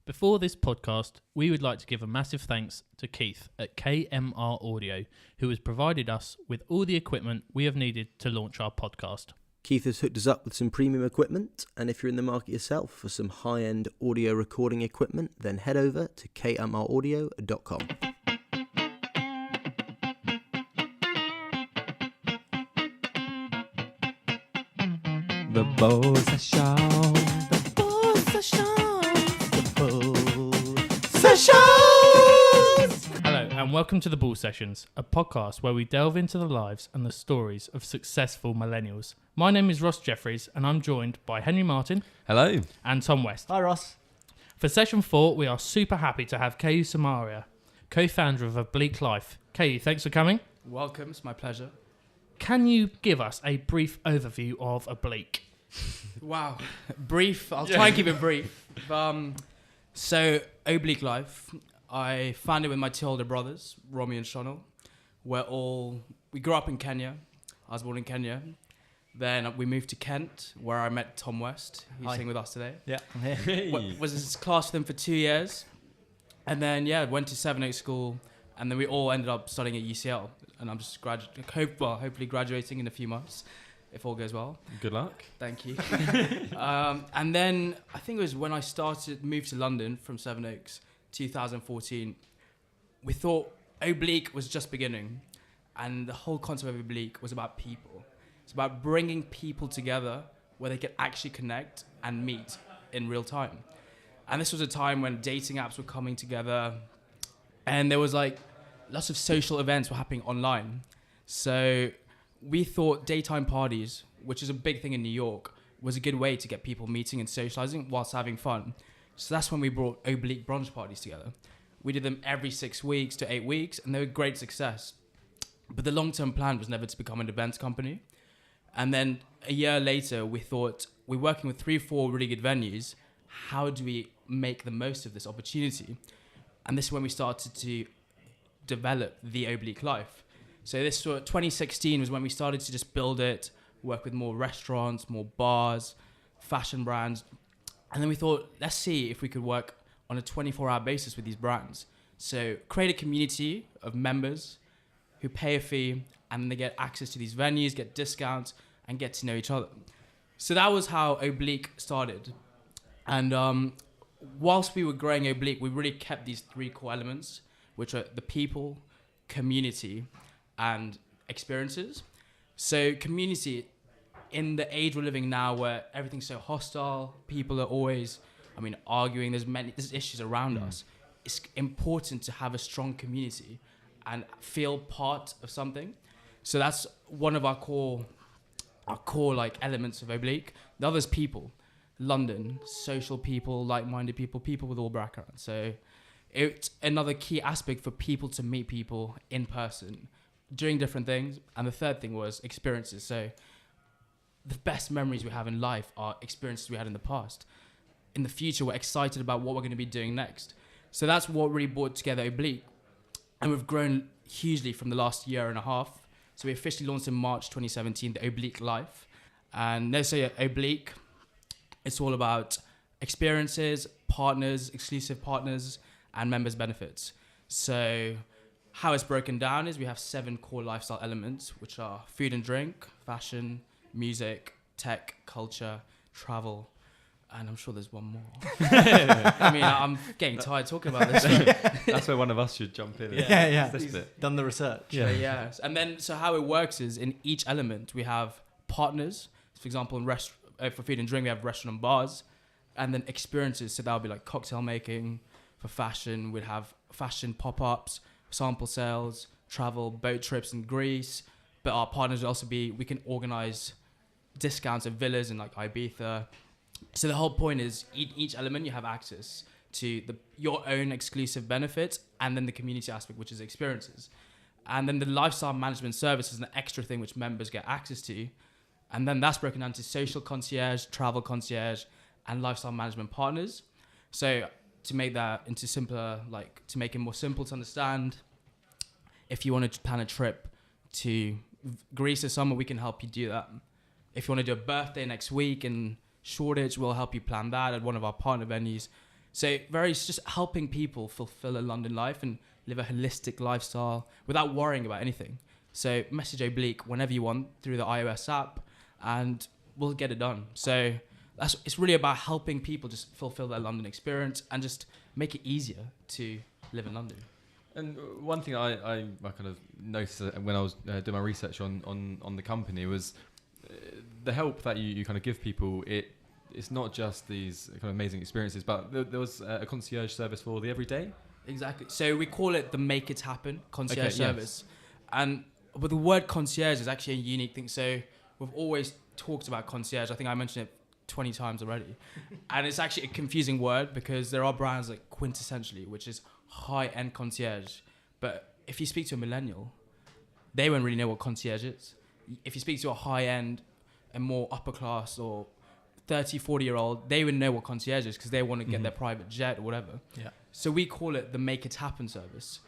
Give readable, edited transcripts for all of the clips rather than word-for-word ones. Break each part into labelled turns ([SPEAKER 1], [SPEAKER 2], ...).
[SPEAKER 1] Before this podcast, we would like to give a massive thanks to Keith at KMR Audio, who has provided us with all the equipment we have needed to launch our podcast.
[SPEAKER 2] Keith has hooked us up with some premium equipment, and if you're in the market yourself for some high-end audio recording equipment, then head over to kmraudio.com.
[SPEAKER 3] The balls are shown.
[SPEAKER 1] The balls are shown.
[SPEAKER 3] The balls
[SPEAKER 1] are shown. Hello and welcome to The Ball Sessions, a podcast where we delve into the lives and the stories of successful millennials. My name is Ross Jeffries and I'm joined by Henry Martin.
[SPEAKER 3] Hello.
[SPEAKER 1] And Tom West.
[SPEAKER 3] Hi, Ross.
[SPEAKER 1] For session 4, we are super happy to have Keyu Sumaria, co-founder of Oblique Life. Keyu, thanks for coming.
[SPEAKER 4] Welcome, it's my pleasure.
[SPEAKER 1] Can you give us a brief overview of Oblique?
[SPEAKER 4] Wow, brief. I'll try and keep it brief. So, Oblique Life, I founded with my two older brothers, Romy and Shonal. We grew up in Kenya. I was born in Kenya. Then we moved to Kent, where I met Tom West. He's sitting with us today.
[SPEAKER 3] Yeah, I'm here. Hey.
[SPEAKER 4] Was in class with him for 2 years. And then, went to 7-8 school. And then we all ended up studying at UCL. And I'm just hopefully graduating in a few months, if all goes well.
[SPEAKER 3] Good luck.
[SPEAKER 4] Thank you. And then I think it was when I moved to London from Sevenoaks, 2014. We thought Oblique was just beginning. And the whole concept of Oblique was about people. It's about bringing people together where they can actually connect and meet in real time. And this was a time when dating apps were coming together. And there was lots of social events were happening online. So we thought daytime parties, which is a big thing in New York, was a good way to get people meeting and socializing whilst having fun. So that's when we brought Oblique brunch parties together. We did them every 6 weeks to 8 weeks, and they were a great success. But the long-term plan was never to become an events company. And then a year later, we thought, we're working with 3-4 really good venues. How do we make the most of this opportunity? And this is when we started to develop the Oblique Life. So 2016 was when we started to just build it, work with more restaurants, more bars, fashion brands. And then we thought, let's see if we could work on a 24-hour basis with these brands. So create a community of members who pay a fee and they get access to these venues, get discounts, and get to know each other. So that was how Oblique started. And whilst we were growing Oblique, we really kept these 3 core elements, which are the people, community, and experiences. So community, in the age we're living now where everything's so hostile, people are always, arguing, there's issues around us. It's important to have a strong community and feel part of something. So that's one of our core elements of Oblique. The other is people. London, social people, like-minded people with all backgrounds. So it's another key aspect for people to meet people in person, doing different things. And the third thing was experiences. So the best memories we have in life are experiences we had in the past. In the future, we're excited about what we're going to be doing next. So that's what really brought together Oblique. And we've grown hugely from the last year and a half. So we officially launched in March 2017, the Oblique Life. And let's say Oblique, it's all about experiences, partners, exclusive partners, and members' benefits. So how it's broken down is we have 7 core lifestyle elements, which are food and drink, fashion, music, tech, culture, travel, and I'm sure there's one more. I'm getting tired talking about this.
[SPEAKER 3] That's where one of us should jump in.
[SPEAKER 5] Yeah.
[SPEAKER 3] This bit.
[SPEAKER 5] Done the research.
[SPEAKER 4] Yeah. And then, so how it works is in each element, we have partners. For example, for food and drink, we have restaurant and bars. And then experiences, so that would be like cocktail making. For fashion, we'd have fashion pop-ups, sample sales, travel, boat trips in Greece. But our partners would also we can organize discounts of villas in Ibiza. So the whole point is each element you have access to your own exclusive benefits and then the community aspect, which is experiences. And then the lifestyle management service is an extra thing which members get access to. And then that's broken down to social concierge, travel concierge, and lifestyle management partners. So to make that into simpler, to make it more simple to understand, if you want to plan a trip to Greece this summer, we can help you do that. If you want to do a birthday next week in Shoreditch, we'll help you plan that at one of our partner venues. So it's just helping people fulfill a London life and live a holistic lifestyle without worrying about anything. So message Oblique whenever you want through the iOS app and we'll get it done. So it's really about helping people just fulfill their London experience and just make it easier to live in London.
[SPEAKER 3] And one thing I kind of noticed when I was doing my research on the company was the help that you kind of give people. It's not just these kind of amazing experiences, but there was a concierge service for the everyday.
[SPEAKER 4] Exactly. So we call it the Make It Happen concierge
[SPEAKER 3] Okay, yes.
[SPEAKER 4] service. And but the word concierge is actually a unique thing. So we've always talked about concierge. I think I mentioned it 20 times already. And it's actually a confusing word because there are brands like Quintessentially, which is high-end concierge. But if you speak to a millennial, they won't really know what concierge is. If you speak to a high-end and more upper class or 30, 40-year-old, they would know what concierge is because they want to get their private jet or whatever.
[SPEAKER 1] Yeah.
[SPEAKER 4] So we call it the Make It Happen service.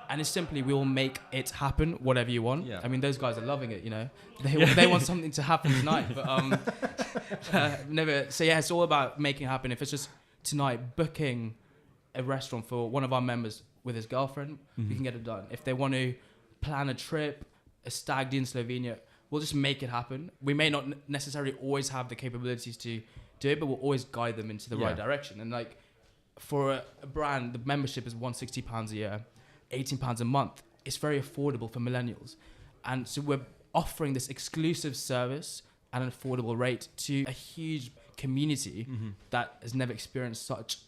[SPEAKER 4] And it's simply, we will make it happen, whatever you want.
[SPEAKER 3] Yeah.
[SPEAKER 4] I mean, those guys are loving it, you know. They want something to happen tonight. But never. So yeah, it's all about making it happen. If it's just tonight, booking a restaurant for one of our members with his girlfriend, we can get it done. If they want to plan a trip, a stag do in Slovenia, we'll just make it happen. We may not necessarily always have the capabilities to do it, but we'll always guide them into the right direction. And like for a brand, the membership is £160 a year, £18 a month. It's very affordable for millennials. And so we're offering this exclusive service at an affordable rate to a huge community that has never experienced such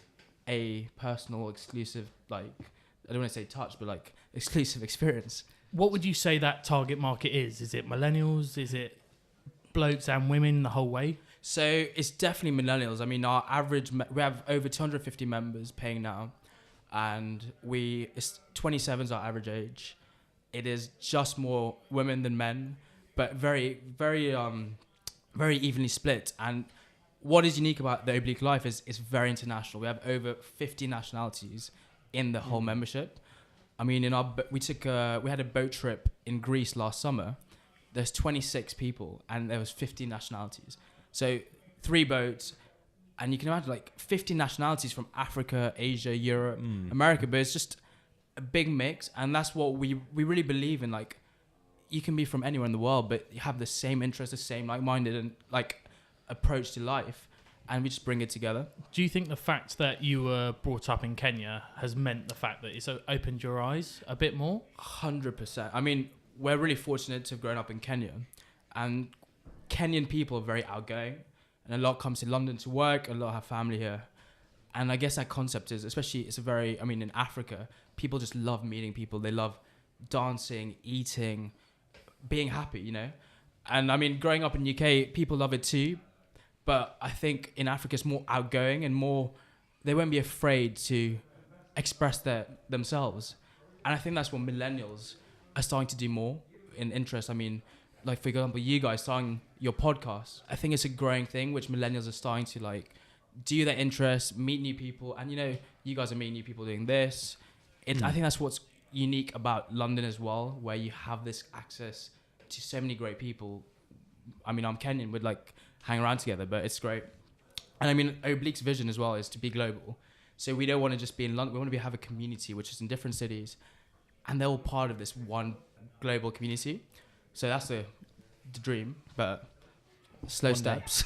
[SPEAKER 4] a personal, exclusive, like, I don't want to say touch, but like exclusive experience.
[SPEAKER 1] What would you say that target market is? Is it millennials? Is it blokes and women the whole way?
[SPEAKER 4] So it's definitely millennials. I mean, our average, we have over 250 members paying now, and it's 27 is our average age. It is just more women than men, but very, very, very evenly split. And what is unique about the Oblique Life is it's very international. We have over 50 nationalities in the whole membership. I mean, we had a boat trip in Greece last summer. There's 26 people and there was 50 nationalities. So 3 boats, and you can imagine like 50 nationalities from Africa, Asia, Europe, America, but it's just a big mix. And that's what we really believe in. Like, you can be from anywhere in the world, but you have the same interests, the same like-minded and like approach to life, and we just bring it together.
[SPEAKER 1] Do you think the fact that you were brought up in Kenya has meant the fact that it's opened your eyes a bit more?
[SPEAKER 4] 100%. I mean, we're really fortunate to have grown up in Kenya, and Kenyan people are very outgoing, and a lot comes to London to work, a lot have family here. And I guess that concept is, especially, in Africa, people just love meeting people. They love dancing, eating, being happy, you know? And I mean, growing up in UK, people love it too. But I think in Africa, it's more outgoing and more, they won't be afraid to express themselves. And I think that's what millennials are starting to do more in interest. I mean, like, for example, you guys starting your podcast. I think it's a growing thing, which millennials are starting to like do their interests, meet new people. And, you know, you guys are meeting new people doing this. I think that's what's unique about London as well, where you have this access to so many great people. I mean, I'm Kenyan, we'd like hang around together, but it's great. And I mean, Oblique's vision as well is to be global. So we don't want to just be in London. We want to have a community which is in different cities, and they're all part of this one global community. So that's the dream, but slow steps.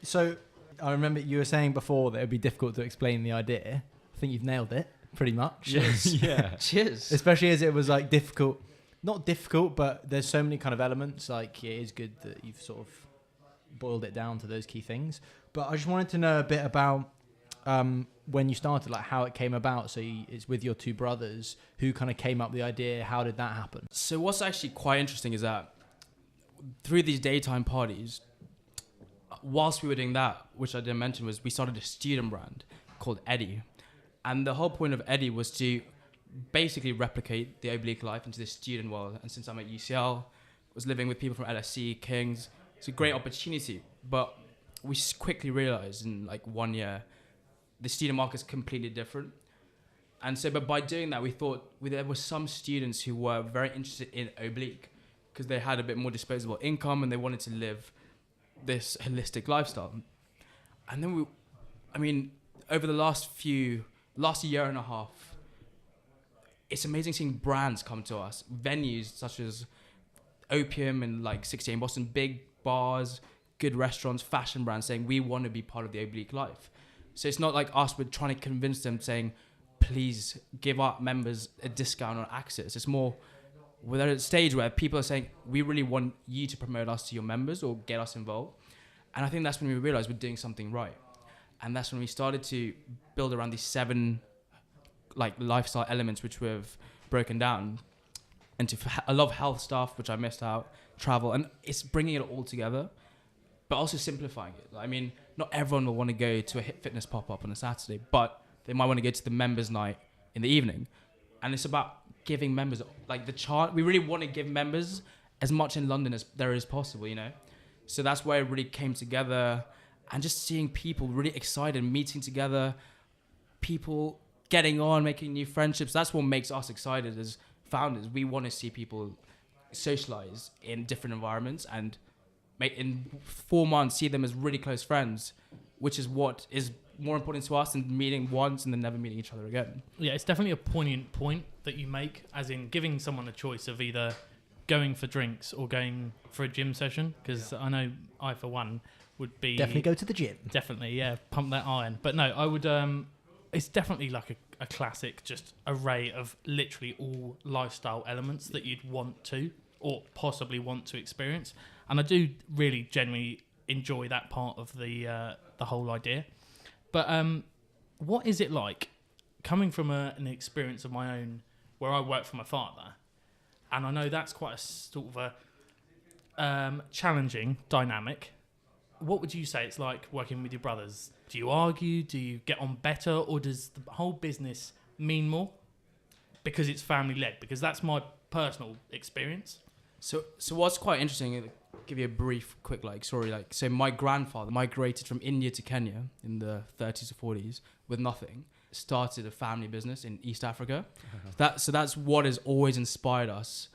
[SPEAKER 5] So I remember you were saying before that it would be difficult to explain the idea. I think you've nailed it pretty much.
[SPEAKER 3] Yeah.
[SPEAKER 4] Cheers.
[SPEAKER 5] Especially as it was like difficult. Not difficult, but there's so many kind of elements. Like, it is good that you've sort of boiled it down to those key things. But I just wanted to know a bit about when you started, like how it came about. So it's with your 2 brothers. Who kind of came up with the idea? How did that happen?
[SPEAKER 4] So what's actually quite interesting is that through these daytime parties, whilst we were doing that, which I didn't mention, was we started a student brand called Eddie. And the whole point of Eddie was to basically replicate the Oblique Life into the student world. And since I'm at UCL, was living with people from LSE, King's, it's a great opportunity. But we quickly realized in like 1 year, the student market is completely different. And so, but by doing that, we thought there were some students who were very interested in Oblique because they had a bit more disposable income and they wanted to live this holistic lifestyle. And then over the last year and a half, it's amazing seeing brands come to us, venues such as Opium and like 68 in Boston, big bars, good restaurants, fashion brands saying we want to be part of the Oblique Life. So it's not like us, we're trying to convince them saying, please give our members a discount on access. It's more, we're at a stage where people are saying, we really want you to promote us to your members or get us involved. And I think that's when we realized we're doing something right. And that's when we started to build around these 7 like lifestyle elements, which we've broken down into a lot of health stuff, which I missed out, travel, and it's bringing it all together, but also simplifying it. I mean, not everyone will want to go to a hit fitness pop-up on a Saturday, but they might want to go to the members night in the evening. And it's about giving members like the chance. We really want to give members as much in London as there is possible, you know? So that's where it really came together, and just seeing people really excited, meeting together, people getting on, making new friendships. That's what makes us excited as founders. We want to see people socialize in different environments and make in 4 months see them as really close friends, which is what is more important to us than meeting once and then never meeting each other again.
[SPEAKER 1] Yeah, it's definitely a poignant point that you make, as in giving someone a choice of either going for drinks or going for a gym session, because I know I, for one, would be...
[SPEAKER 5] Definitely go to the gym.
[SPEAKER 1] Definitely, yeah, pump that iron. But no, I would... it's definitely like a classic, just array of literally all lifestyle elements that you'd want to, or possibly want to experience. And I do really genuinely enjoy that part of the whole idea. But what is it like coming from an experience of my own where I work for my father? And I know that's quite a sort of a challenging dynamic. What would you say it's like working with your brothers? Do you argue? Do you get on better? Or does the whole business mean more because it's family led? Because that's my personal experience.
[SPEAKER 4] So what's quite interesting, I'll give you a brief, quick story. So my grandfather migrated from India to Kenya in the 30s or 40s with nothing. Started a family business in East Africa. So that's what has always inspired us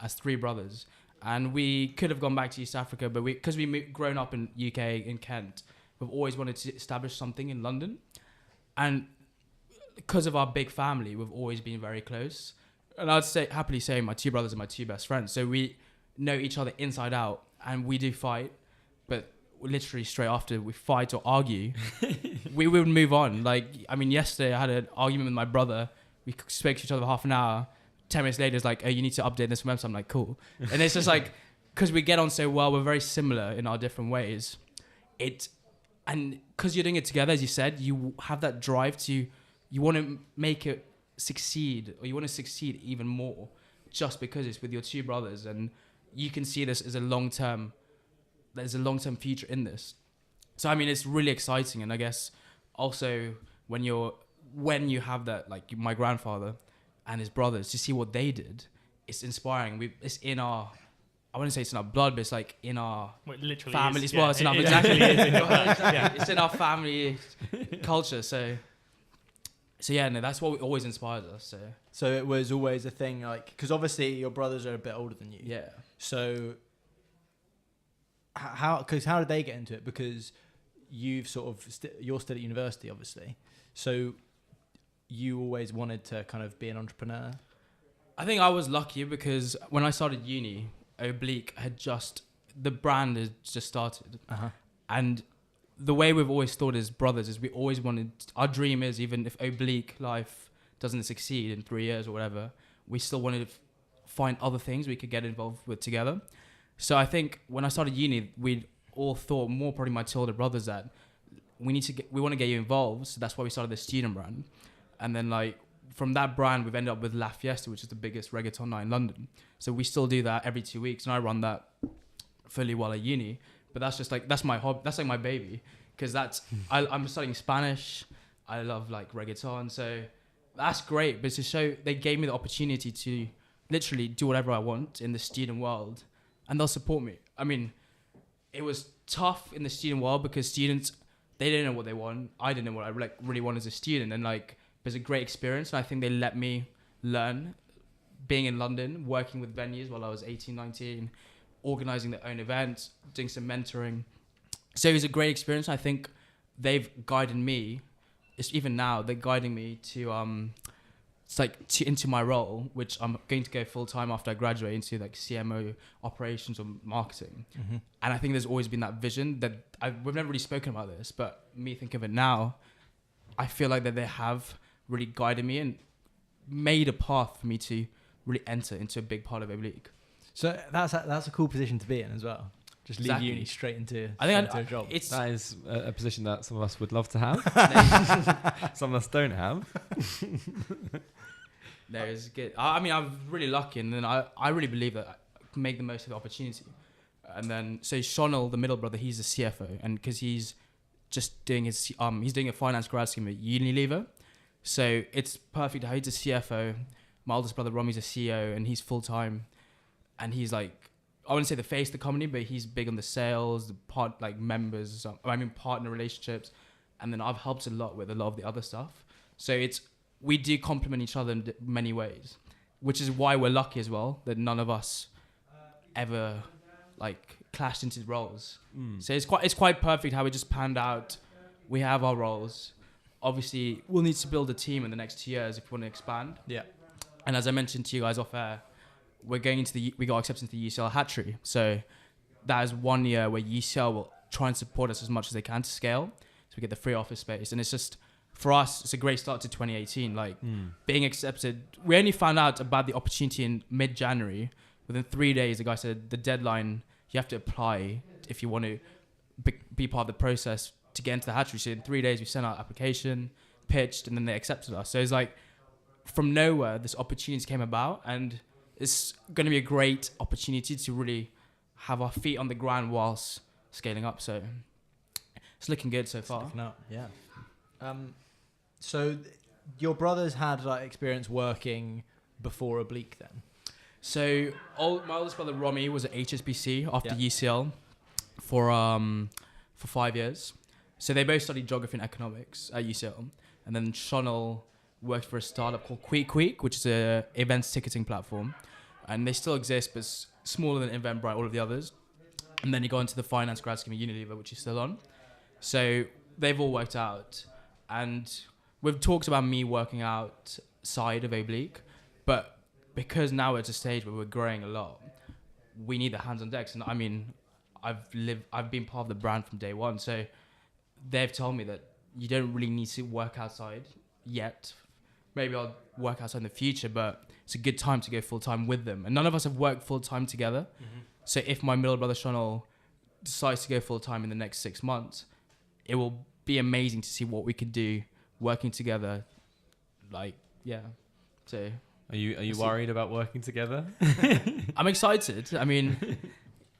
[SPEAKER 4] as 3 brothers. And we could have gone back to East Africa, but because we've grown up in UK, in Kent, we've always wanted to establish something in London. And because of our big family, we've always been very close. And I'd happily say my 2 brothers are my 2 best friends. So we know each other inside out, and we do fight, but literally straight after we fight or argue, we would move on. Yesterday I had an argument with my brother. We spoke to each other for half an hour. 10 minutes later, it's like, oh, you need to update this website. I'm like, cool. And it's just like, because we get on so well, we're very similar in our different ways. And because you're doing it together, as you said, you have that drive to, you want to make it succeed, or you want to succeed even more, just because it's with your 2 brothers, and you can see this as there's a long-term future in this. So I mean, it's really exciting. And I guess also when you have that, like my grandfather and his brothers, to see what they did, it's inspiring. It's in our, I wouldn't say it's in our blood, but it's like in our family as well. It's in our it's in our family culture. So yeah, no, that's what always inspires us.
[SPEAKER 5] So it was always a thing, like, because obviously your brothers are a bit older than you.
[SPEAKER 4] Yeah.
[SPEAKER 5] So how did they get into it? Because you've sort of you're still at university, obviously. So you always wanted to kind of be an entrepreneur.
[SPEAKER 4] I think I was lucky because when I started uni, Oblique the brand had just started. And the way we've always thought as brothers is we always wanted, our dream is, even if Oblique Life doesn't succeed in 3 years or whatever, we still wanted to find other things we could get involved with together. So I think when I started uni, we'd all thought, more probably my 2 older brothers, that we want to get you involved. So that's why we started the student brand. And then from that brand, we've ended up with La Fiesta, which is the biggest reggaeton night in London. So we still do that every 2 weeks, and I run that fully while at uni. But that's just that's my hobby. That's like my baby, because I'm studying Spanish. I love reggaeton, so that's great. But to show, they gave me the opportunity to literally do whatever I want in the student world, and they'll support me. I mean, it was tough in the student world because students, they didn't know what they want. I didn't know what I really want as a student, and it was a great experience. And I think they let me learn, being in London, working with venues while I was 18, 19, organising their own events, doing some mentoring. So it was a great experience. I think they've guided me it's even now they're guiding me to it's like into my role, which I'm going to go full time after I graduate into like CMO operations or marketing.
[SPEAKER 5] Mm-hmm.
[SPEAKER 4] And I think there's always been that vision that we've never really spoken about this, but me thinking of it now, I feel like that they have really guided me and made a path for me to really enter into a big part of Oblique.
[SPEAKER 5] So that's a cool position to be in as well. Just leave
[SPEAKER 4] Exactly.
[SPEAKER 5] uni straight into
[SPEAKER 4] I
[SPEAKER 5] a job.
[SPEAKER 4] It's
[SPEAKER 3] That is a position that some of us would love to have. Some of us don't have.
[SPEAKER 4] no, it's good. I mean, I'm really lucky, and then I really believe that I can make the most of the opportunity. And then so Shonal, the middle brother, he's the CFO, and because he's just doing he's doing a finance grad scheme at Unilever, so it's perfect how he's a CFO. My oldest brother Romi's a CEO, and he's full time, and he's like, I wouldn't say the face of the company, but he's big on the sales, the partner relationships, and then I've helped a lot with a lot of the other stuff. So we do complement each other in many ways, which is why we're lucky as well that none of us ever like clashed into roles. So it's quite perfect how it just panned out. We have our roles. Obviously, we'll need to build a team in the next 2 years if we want to expand.
[SPEAKER 5] Yeah.
[SPEAKER 4] And as I mentioned to you guys off air, we got accepted into the UCL hatchery. So that is 1 year where UCL will try and support us as much as they can to scale. So we get the free office space. And it's just, for us, it's a great start to 2018. Like being accepted, we only found out about the opportunity in mid-January. Within 3 days, the guy said the deadline, you have to apply if you want to be part of the process to get into the hatchery. So in 3 days, we sent out application, pitched, and then they accepted us. So it's like, from nowhere, this opportunity came about, and it's going to be a great opportunity to really have our feet on the ground whilst scaling up. So it's looking good so far.
[SPEAKER 5] Looking up, yeah. So your brothers had like experience working before Oblique then?
[SPEAKER 4] So my oldest brother Romy was at HSBC after
[SPEAKER 5] Yeah.
[SPEAKER 4] UCL for 5 years. So they both studied geography and economics at UCL, and then Shonal worked for a startup called Queek, which is a events ticketing platform, and they still exist, but it's smaller than Eventbrite, all of the others. And then he got into the finance grad scheme at Unilever, which he's still on. So they've all worked out, and we've talked about me working outside of Oblique, but because now we're at a stage where we're growing a lot, we need the hands on decks. And I mean, I've been part of the brand from day one, so they've told me that you don't really need to work outside yet. Maybe I'll work outside in the future, but it's a good time to go full time with them. And none of us have worked full time together. Mm-hmm. So if my middle brother Shonal decides to go full time in the next 6 months, it will be amazing to see what we could do working together. Like, yeah. So
[SPEAKER 3] Are you worried about working together?
[SPEAKER 4] I'm excited. I mean,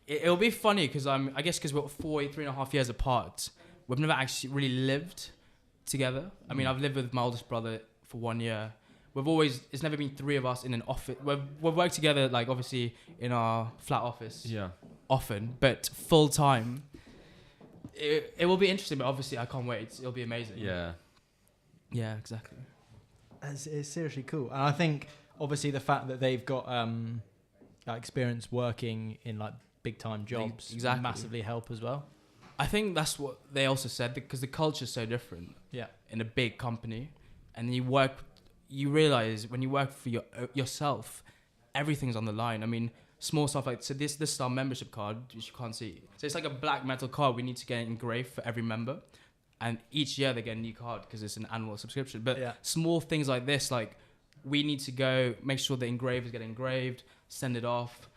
[SPEAKER 4] it'll be funny because I guess because we're 3.5 years apart, we've never actually really lived together. I mean, I've lived with my oldest brother for 1 year. It's never been three of us in an office. We've worked together, like obviously in our flat office.
[SPEAKER 3] Yeah.
[SPEAKER 4] Often, but full time. It will be interesting, but obviously I can't wait. It'll be amazing.
[SPEAKER 3] Yeah.
[SPEAKER 4] Yeah, exactly.
[SPEAKER 5] It's seriously cool. And I think obviously the fact that they've got experience working in like big time jobs
[SPEAKER 4] Exactly.
[SPEAKER 5] massively help as well.
[SPEAKER 4] I think that's what they also said, because the culture is so different.
[SPEAKER 5] Yeah.
[SPEAKER 4] In a big company, and you realize when you work for yourself, everything's on the line. I mean, small stuff like, so this is our membership card, which you can't see. So it's like a black metal card we need to get engraved for every member, and each year they get a new card because it's an annual subscription. But small things like this, like we need to go make sure the engravers get engraved, send it off,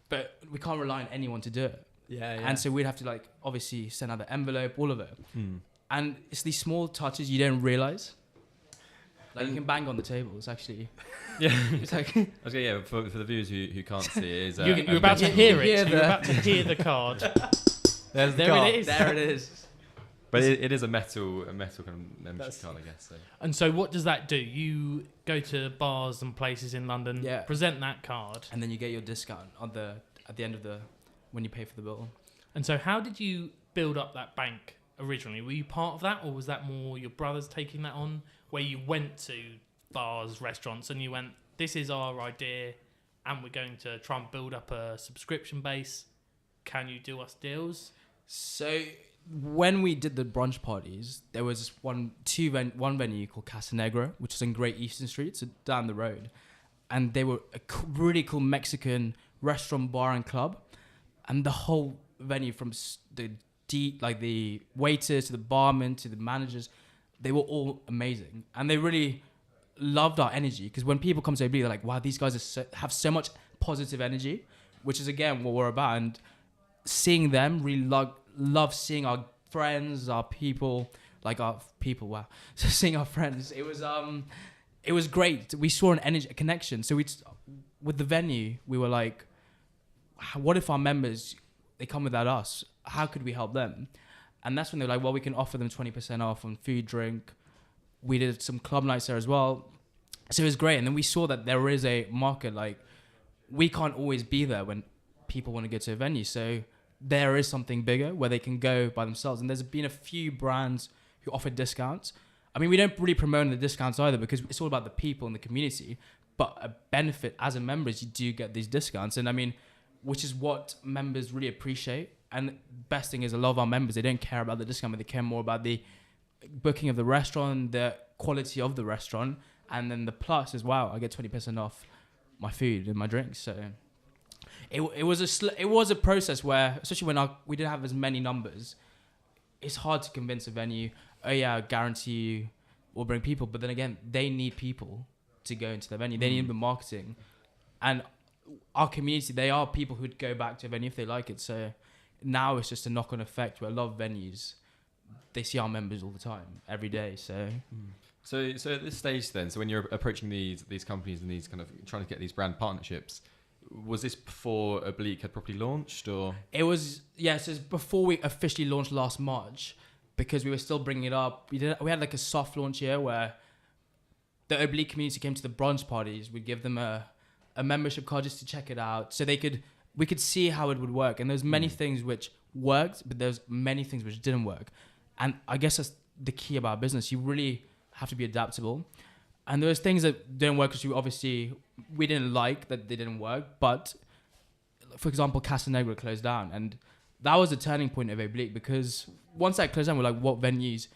[SPEAKER 4] but we can't rely on anyone to do it.
[SPEAKER 5] Yeah.
[SPEAKER 4] And so we'd have to like obviously send out the envelope, all of it. And it's these small touches you don't realize. Like you can bang on the table. It's actually,
[SPEAKER 3] Yeah.
[SPEAKER 4] it's like
[SPEAKER 3] For the viewers who can't see it, is
[SPEAKER 1] You're about to hear it.
[SPEAKER 4] Yeah,
[SPEAKER 1] You're about to hear the card.
[SPEAKER 5] There's the
[SPEAKER 1] There
[SPEAKER 5] card.
[SPEAKER 1] it is.
[SPEAKER 4] there it is.
[SPEAKER 3] But it is a metal kind of membership card, I guess. So.
[SPEAKER 1] And so what does that do? You go to bars and places in London, present that card.
[SPEAKER 4] And then you get your discount at the end of when you pay for the bill.
[SPEAKER 1] And so how did you build up that bank originally? Were you part of that, or was that more your brothers taking that on, where you went to bars, restaurants, and you went, this is our idea and we're going to try and build up a subscription base. Can you do us deals?
[SPEAKER 4] So when we did the brunch parties, there was one venue called Casa Negra, which is in Great Eastern Street, so down the road, and they were a really cool Mexican restaurant, bar, and club, and the whole venue from the waiters to the barmen to the managers, they were all amazing, and they really loved our energy, because when people come to Oblique, they're like, wow, these guys have so much positive energy, which is again what we're about. And seeing them, really love seeing our friends, wow, so seeing our friends, it was great. We saw an energy, a connection. So with the venue, we were like, what if our members, they come without us, how could we help them? And that's when they're like, well, we can offer them 20% off on food, drink. We did some club nights there as well. So it was great. And then we saw that there is a market, like, we can't always be there when people want to go to a venue. So there is something bigger where they can go by themselves. And there's been a few brands who offer discounts. I mean, we don't really promote the discounts either, because it's all about the people and the community. But a benefit as a member is you do get these discounts. And I mean, which is what members really appreciate. And best thing is, a lot of our members, they don't care about the discount, but they care more about the booking of the restaurant, the quality of the restaurant, and then the plus is, wow, I get 20% off my food and my drinks. So it was a process where, especially when we didn't have as many numbers, it's hard to convince a venue, oh yeah, I guarantee you we'll bring people. But then again, they need people to go into the venue. They need the marketing. And our community, they are people who'd go back to a venue if they like it. So now it's just a knock-on effect where a lot of venues, they see our members all the time, every day. So
[SPEAKER 3] at this stage then, so when you're approaching these companies and these kind of trying to get these brand partnerships, was this before Oblique had properly launched, or?
[SPEAKER 4] It was, yes, it's before we officially launched last March, because we were still bringing it up. We had like a soft launch here where the Oblique community came to the brunch parties. We'd give them a membership card just to check it out, so we could see how it would work. And there's many things which worked, but there's many things which didn't work. And I guess that's the key about business. You really have to be adaptable. And there was things that didn't work because we didn't like that they didn't work. But for example, Casa Negra closed down, and that was the turning point of Oblique, because once that closed down, we're like, what venues?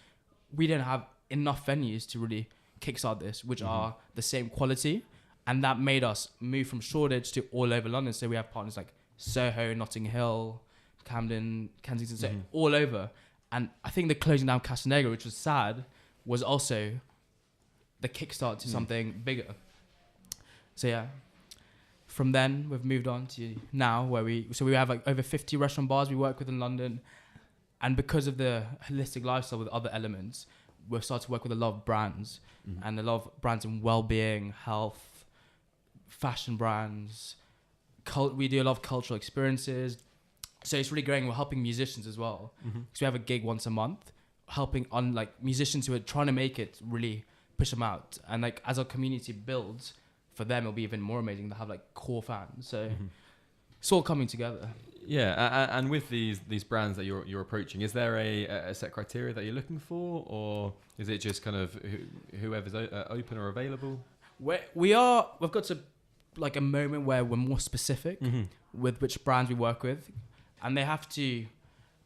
[SPEAKER 4] We didn't have enough venues to really kickstart this, which are the same quality. And that made us move from Shoreditch to all over London. So we have partners like Soho, Notting Hill, Camden, Kensington, so all over. And I think the closing down Casa Negra, which was sad, was also the kickstart to something bigger. So yeah, from then we've moved on to now where we have like over 50 restaurant bars we work with in London. And because of the holistic lifestyle with other elements, we've started to work with a lot of brands and a lot of brands in well-being, health, fashion brands. We do a lot of cultural experiences. So it's really great. We're helping musicians as well. Because we have a gig once a month, helping on like musicians who are trying to make it, really push them out. And like as our community builds, for them it'll be even more amazing to have like core fans. So it's all coming together.
[SPEAKER 3] Yeah, and with these brands that you're approaching, is there a set criteria that you're looking for, or is it just kind of whoever's open or available?
[SPEAKER 4] We've got to like a moment where we're more specific with which brands we work with, and they have to.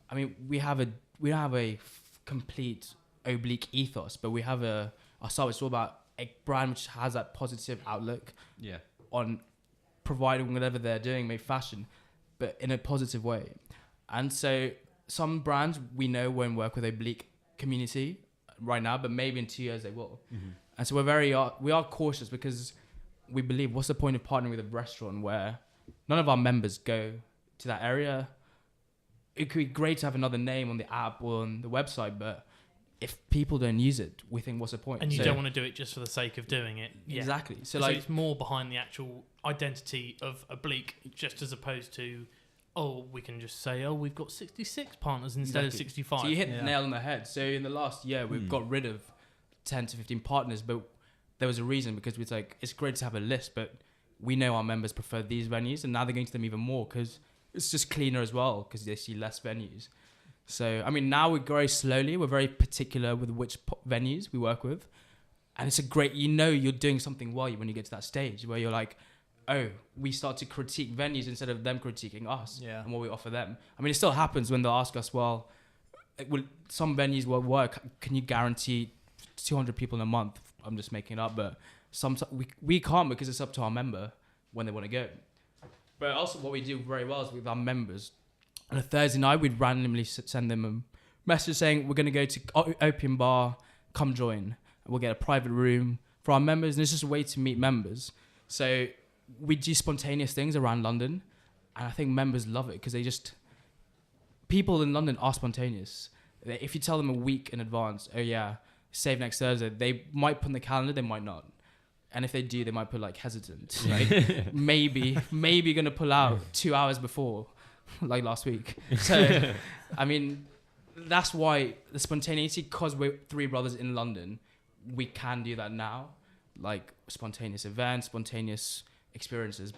[SPEAKER 4] I mean, we don't have a complete Oblique ethos, but we have ourselves. It's all about a brand which has that positive outlook on providing whatever they're doing, maybe fashion, but in a positive way. And so some brands we know won't work with Oblique community right now, but maybe in 2 years they will. And so we are cautious, because we believe, what's the point of partnering with a restaurant where none of our members go to that area? It could be great to have another name on the app or on the website, but if people don't use it, we think, what's the point?
[SPEAKER 1] And you don't want to do it just for the sake of doing it. Yeah.
[SPEAKER 4] Exactly.
[SPEAKER 1] So like, it's more behind the actual identity of Oblique, just as opposed to, we can just say, we've got 66 partners instead of 65.
[SPEAKER 4] So you hit the nail on the head. So in the last year, we've got rid of 10 to 15 partners, but there was a reason, because it's like, it's great to have a list, but we know our members prefer these venues, and now they're going to them even more because it's just cleaner as well, because they see less venues. So, I mean, now we grow slowly. We're very particular with which venues we work with. And it's a great, you're doing something well when you get to that stage where you're like, we start to critique venues instead of them critiquing us and what we offer them. I mean, it still happens when they'll ask us, well, some venues will work. Can you guarantee 200 people in a month? I'm just making it up, but sometimes we can't, because it's up to our member when they want to go. But also what we do very well is with our members, on a Thursday night, we'd randomly send them a message saying, we're going to go to Opium Bar, come join. And we'll get a private room for our members, and it's just a way to meet members. So we do spontaneous things around London, and I think members love it, because people in London are spontaneous. If you tell them a week in advance, oh yeah, save next Thursday, they might put in the calendar, they might not. And if they do, they might put like hesitant. Like maybe going to pull out 2 hours before, like last week. So, I mean, that's why the spontaneity, because we're three brothers in London, we can do that now. Like spontaneous events, spontaneous experiences.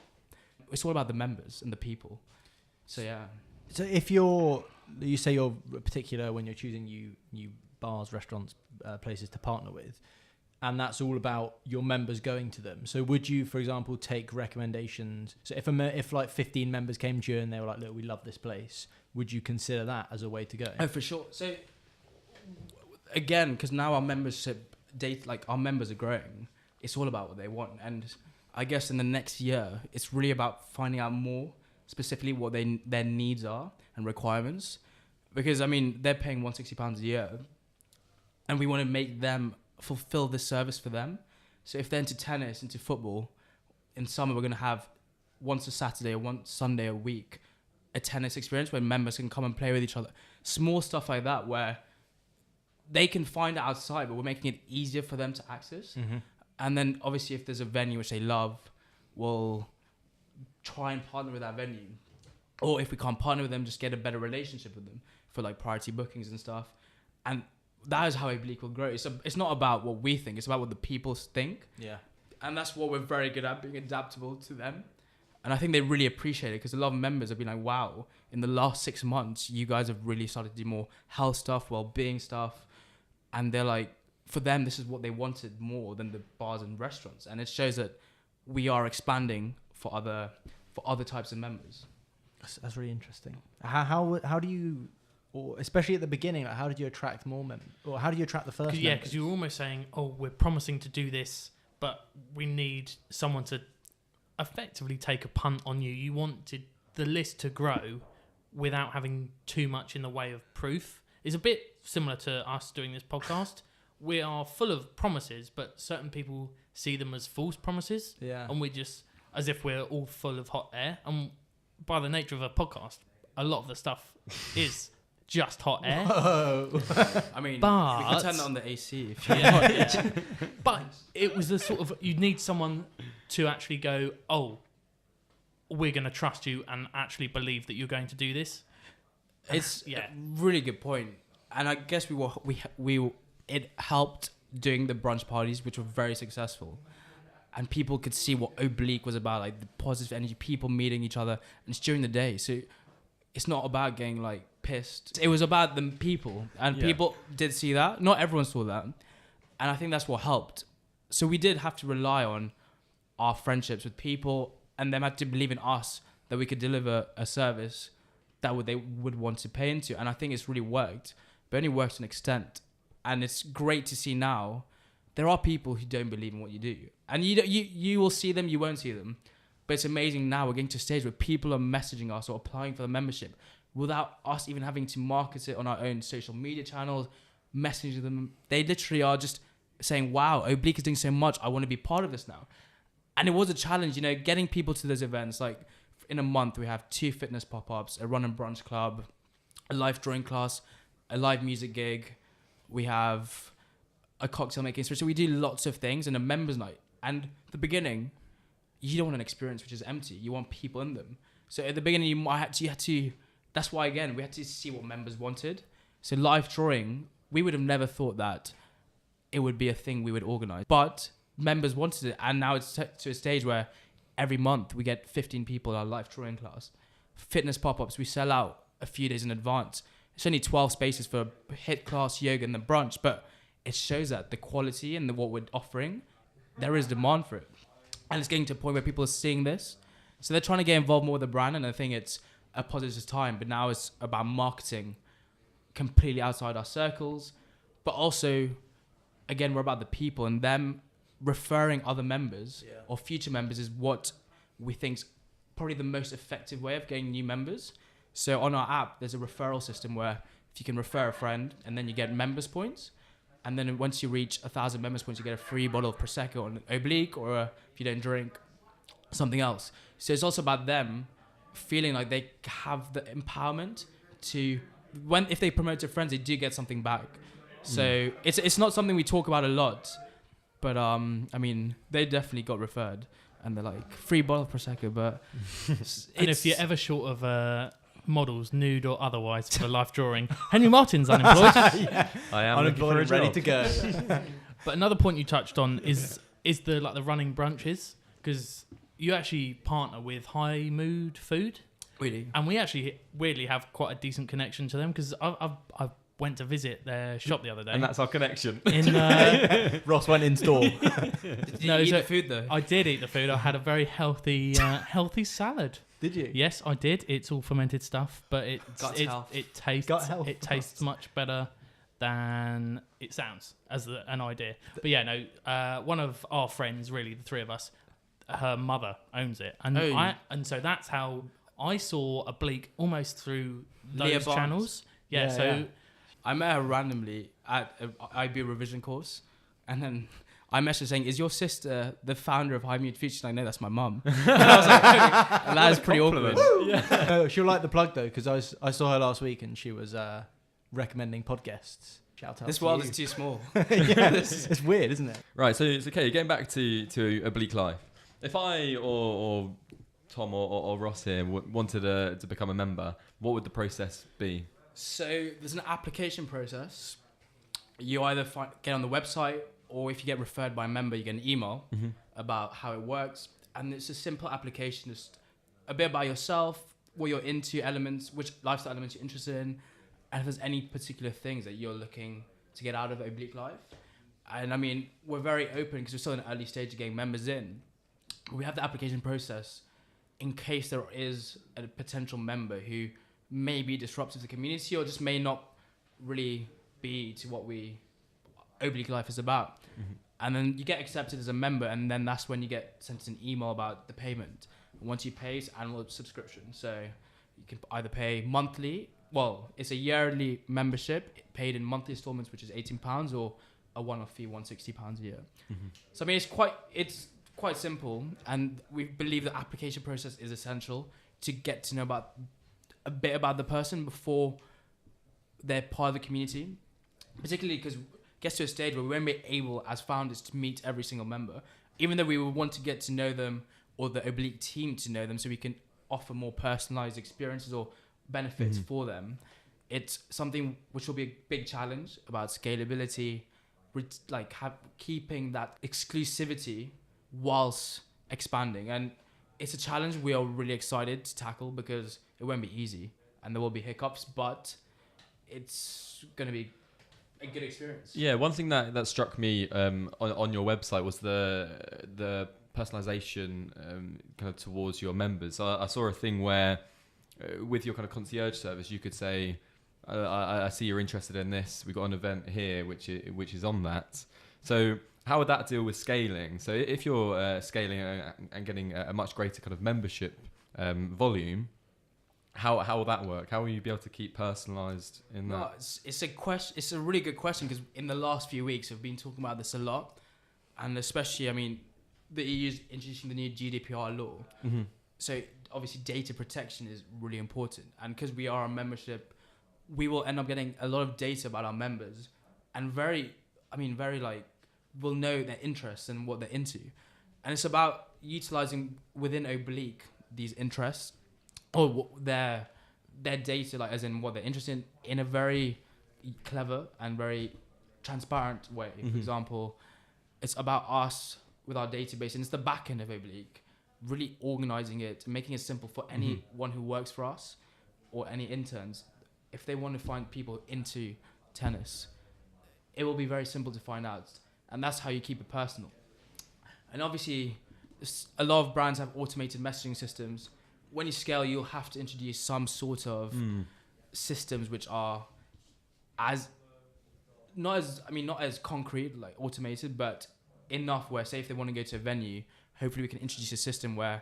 [SPEAKER 4] It's all about the members and the people. So yeah.
[SPEAKER 5] So if you say you're particular when you're choosing new bars, restaurants, places to partner with, and that's all about your members going to them. So would you, for example, take recommendations? So if like 15 members came to you and they were like, look, we love this place, would you consider that as a way to go?
[SPEAKER 4] Oh, for sure. So again, because now our membership our members are growing, it's all about what they want. And I guess in the next year, it's really about finding out more specifically what their needs are and requirements. Because I mean, they're paying £160 a year, and we want to make them fulfill this service for them. So if they're into tennis, into football, in summer we're going to have once a Saturday or once Sunday a week a tennis experience where members can come and play with each other. Small stuff like that where they can find it outside, but we're making it easier for them to access.
[SPEAKER 5] Mm-hmm.
[SPEAKER 4] And then obviously if there's a venue which they love, we'll try and partner with that venue. Or if we can't partner with them, just get a better relationship with them for like priority bookings and stuff. And that is how Oblique will grow. It's not about what we think, it's about what the people think.
[SPEAKER 5] Yeah.
[SPEAKER 4] And that's what we're very good at, being adaptable to them. And I think they really appreciate it, because a lot of members have been like, wow, in the last 6 months, you guys have really started to do more health stuff, well-being stuff. And they're like, for them, this is what they wanted more than the bars and restaurants. And it shows that we are expanding for other types of members.
[SPEAKER 5] That's really interesting. How do you, or especially at the beginning, like how did you attract more members? Or how did you attract the first members?
[SPEAKER 1] Yeah, because you were almost saying, oh, we're promising to do this, but we need someone to effectively take a punt on you. You wanted the list to grow without having too much in the way of proof. It's a bit similar to us doing this podcast. We are full of promises, but certain people see them as false promises.
[SPEAKER 5] Yeah.
[SPEAKER 1] And we're just as if we're all full of hot air. And by the nature of a podcast, a lot of the stuff is just hot air.
[SPEAKER 5] Whoa.
[SPEAKER 4] I mean,
[SPEAKER 1] But-
[SPEAKER 4] we can turn on the AC if you
[SPEAKER 1] Yeah. But it was the sort of, you need someone to actually go, oh, we're going to trust you and actually believe that you're going to do this.
[SPEAKER 4] It's
[SPEAKER 1] Yeah.
[SPEAKER 4] a really good point. And I guess it helped doing the brunch parties, which were very successful. And people could see what Oblique was about, like the positive energy, people meeting each other. And it's during the day. So it's not about getting like pissed. It was about the people. And people did see that. Not everyone saw that. And I think that's what helped. So we did have to rely on our friendships with people, and them had to believe in us that we could deliver a service that they would want to pay into. And I think it's really worked, but only worked to an extent. And it's great to see now there are people who don't believe in what you do, and you will see them, you won't see them. But it's amazing now we're getting to a stage where people are messaging us or applying for the membership without us even having to market it on our own social media channels, messaging them. They literally are just saying, wow, Oblique is doing so much, I want to be part of this now. And it was a challenge, getting people to those events. Like in a month, we have 2 fitness pop-ups, a run and brunch club, a live drawing class, a live music gig. We have a cocktail making experience. So we do lots of things, and a members night. And at the beginning, you don't want an experience which is empty. You want people in them. So at the beginning, you had to. That's why again we had to see what members wanted. So live drawing, we would have never thought that it would be a thing we would organize, but members wanted it, and now it's to a stage where every month we get 15 people in our live drawing class. Fitness pop-ups, we sell out a few days in advance. It's only 12 spaces for HIIT class, yoga, and the brunch, but it shows that the quality and what we're offering, there is demand for it. And it's getting to a point where people are seeing this. So they're trying to get involved more with the brand, and I think it's a positive time. But now it's about marketing, completely outside our circles, but also, again, we're about the people, and them referring other members or future members is what we think's probably the most effective way of getting new members. So on our app, there's a referral system where if you can refer a friend and then you get members points, and then once you reach 1,000 members points, you get a free bottle of Prosecco or an Oblique, or if you don't drink, something else. So it's also about them feeling like they have the empowerment to, if they promote to friends, they do get something back. So it's not something we talk about a lot, but I mean, they definitely got referred, and they're like, free bottle of Prosecco, but
[SPEAKER 1] and if you're ever short of models, nude or otherwise, for the life drawing, Henry Martin's unemployed.
[SPEAKER 3] I am
[SPEAKER 5] Unemployed and ready to go.
[SPEAKER 1] But another point you touched on is the running brunches, because you actually partner with High Mood Food.
[SPEAKER 4] Really?
[SPEAKER 1] And we actually weirdly have quite a decent connection to them, because I went to visit their shop the other day.
[SPEAKER 3] And that's our connection.
[SPEAKER 5] Ross went in store.
[SPEAKER 4] Did you eat the food though?
[SPEAKER 1] I did eat the food. I had a very healthy healthy salad.
[SPEAKER 5] Did you?
[SPEAKER 1] Yes, I did. It's all fermented stuff, but it tastes much better than it sounds as an idea. But yeah, no. One of our friends, really, the three of us, her mother owns it, and so that's how I saw Oblique almost through those channels. Yeah.
[SPEAKER 4] I met her randomly at an IB revision course, and then I messaged her saying, "Is your sister the founder of High Mood Food?" She's like, "No, that's my mum." And I was like, "Okay." And that is pretty awkward.
[SPEAKER 5] Oh, she'll like the plug though, because I saw her last week and she was recommending podcasts. Shout out.
[SPEAKER 4] This
[SPEAKER 5] to
[SPEAKER 4] world
[SPEAKER 5] you.
[SPEAKER 4] is too small.
[SPEAKER 5] It's weird, isn't it?
[SPEAKER 3] Right, so it's okay. Getting back to Oblique Life. If I or Tom or Ross here wanted to become a member, what would the process be?
[SPEAKER 4] So there's an application process. You either get on the website, or if you get referred by a member, you get an email about how it works. And it's a simple application, just a bit about yourself, what you're into, which lifestyle elements you're interested in, and if there's any particular things that you're looking to get out of Oblique Life. And I mean, we're very open because we're still in the early stage of getting members in. We have the application process in case there is a potential member who may be disruptive to the community or just may not really be to what Oblique Life is about. And then you get accepted as a member, and then that's when you get sent an email about the payment. And once you pay, it's annual subscription. So you can either pay monthly. Well, it's a yearly membership paid in monthly installments, which is £18, or a one-off fee, £160 a year. So I mean, it's quite simple, and we believe the application process is essential to get to know a bit about the person before they're part of the community, particularly because it gets to a stage where we won't be able as founders to meet every single member, even though we would want to get to know them, or the Oblique team to know them, so we can offer more personalized experiences or benefits for them. It's something which will be a big challenge about scalability, keeping that exclusivity whilst expanding. And it's a challenge we are really excited to tackle, because it won't be easy and there will be hiccups, but it's going to be a good experience.
[SPEAKER 3] Yeah, one thing that struck me on your website was the personalization kind of towards your members. I saw a thing where with your kind of concierge service, you could say, I see you're interested in this. We've got an event here which is on that. So how would that deal with scaling? So if you're scaling and getting a much greater kind of membership volume, how will that work? How will you be able to keep personalized in that?
[SPEAKER 4] It's a really good question, because in the last few weeks we've been talking about this a lot, and especially, I mean, the EU's introducing the new GDPR law. So obviously data protection is really important, and because we are a membership, we will end up getting a lot of data about our members, and we'll know their interests and what they're into. And it's about utilizing within Oblique these interests, or their data, like as in what they're interested in a very clever and very transparent way. For example, it's about us with our database, and it's the back end of Oblique, really organizing it and making it simple for anyone who works for us or any interns. If they want to find people into tennis, it will be very simple to find out, and that's how you keep it personal. And obviously, a lot of brands have automated messaging systems. When you scale, you'll have to introduce some sort of systems which are not as concrete, like automated, but enough where, say, if they want to go to a venue, hopefully we can introduce a system where,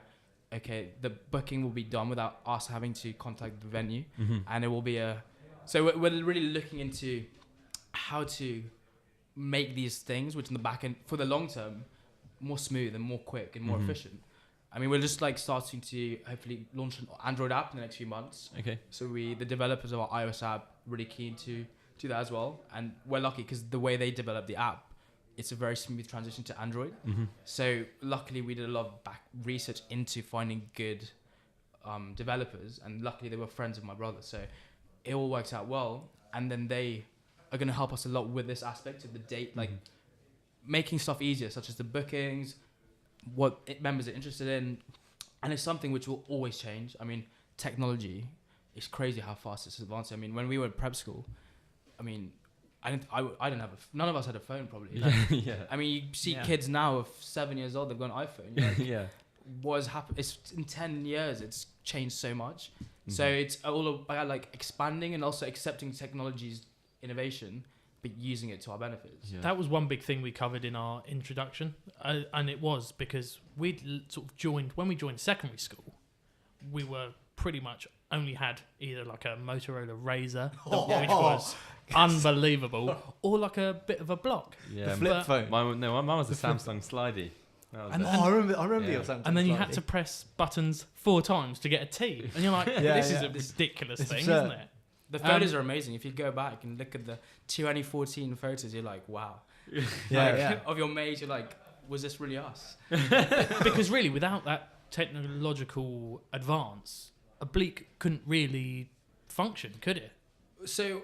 [SPEAKER 4] okay, the booking will be done without us having to contact the venue, and it will be so we're really looking into how to make these things, which in the back end, for the long term, more smooth and more quick and more efficient. I mean, we're just like starting to hopefully launch an Android app in the next few months.
[SPEAKER 3] Okay.
[SPEAKER 4] So the developers of our iOS app, really keen to do that as well. And we're lucky because the way they develop the app, it's a very smooth transition to Android. So luckily we did a lot of back research into finding good developers, and luckily they were friends of my brother. So it all works out well. And then they are going to help us a lot with this aspect of the date, like making stuff easier, such as the bookings, what members are interested in. And it's something which will always change. I mean, technology, it's crazy how fast it's advancing. I mean, when we were in prep school, I mean, I didn't have none of us had a phone probably. Like, I mean, you see kids now of 7 years old, they've got an iPhone. You're like, what has happened? It's in 10 years, it's changed so much. So it's all about like expanding and also accepting technology's innovation, but using it to our benefits.
[SPEAKER 1] That was one big thing we covered in our introduction, and it was because we'd sort of joined, when we joined secondary school, we were pretty much only had either like a Motorola Razr, which was unbelievable, or like a bit of a block.
[SPEAKER 3] Yeah,
[SPEAKER 5] the flip phone.
[SPEAKER 3] My mum was a Samsung Slidey.
[SPEAKER 5] I remember your Samsung.
[SPEAKER 1] And then you
[SPEAKER 5] Slidey.
[SPEAKER 1] had to press buttons 4 times to get a T, and you're like, this is a ridiculous thing, isn't it?
[SPEAKER 4] The photos are amazing. If you go back and look at the 2014 photos, you're like, wow. Of your mates, you're like, was this really us?
[SPEAKER 1] Because really, without that technological advance, Oblique couldn't really function, could it?
[SPEAKER 4] So,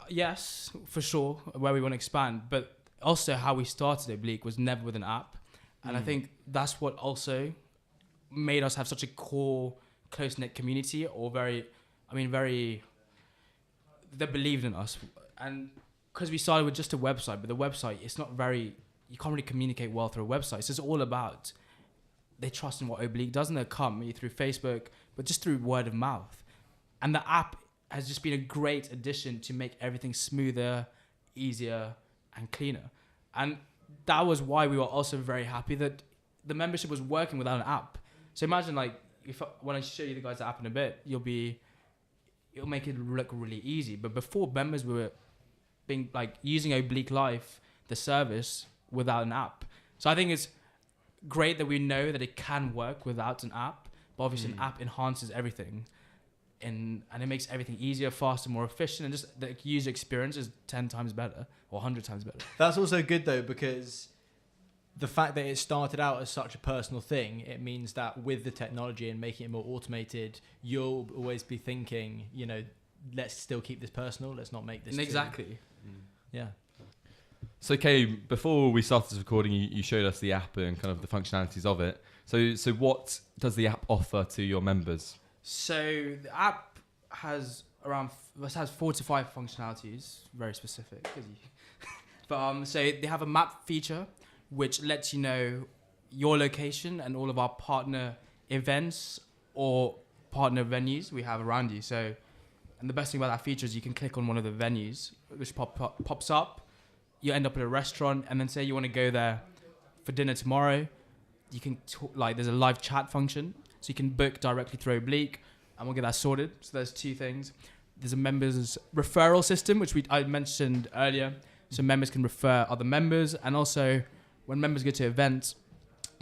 [SPEAKER 4] yes, for sure, where we want to expand, but also how we started Oblique was never with an app. And I think that's what also made us have such a core, close-knit community, or they believed in us. And because we started with just a website, but the website, it's not very, you can't really communicate well through a website. So it's all about, they trust in what Oblique does, and they come either through Facebook, but just through word of mouth. And the app has just been a great addition to make everything smoother, easier, and cleaner. And that was why we were also very happy that the membership was working without an app. So imagine, like, when I show you the guys the app in a bit, it'll make it look really easy. But before, members were being like using Oblique Life, the service, without an app. So I think it's great that we know that it can work without an app, but obviously an app enhances everything, and it makes everything easier, faster, more efficient, and just the user experience is 10 times better or 100 times better.
[SPEAKER 5] That's also good though, because the fact that it started out as such a personal thing, it means that with the technology and making it more automated, you'll always be thinking, let's still keep this personal. Let's not make this
[SPEAKER 4] Exactly.
[SPEAKER 5] Yeah.
[SPEAKER 3] So, Keyu, before we started this recording, you showed us the app and kind of the functionalities of it. So what does the app offer to your members?
[SPEAKER 4] So the app has 4 to 5 functionalities, very specific. But so they have a map feature, which lets you know your location and all of our partner events or partner venues we have around you. So, and the best thing about that feature is you can click on one of the venues, which pops up. You end up at a restaurant, and then say you want to go there for dinner tomorrow. You can there's a live chat function, so you can book directly through Oblique, and we'll get that sorted. So there's 2 things. There's a members referral system, which I mentioned earlier. So members can refer other members, and also when members go to events,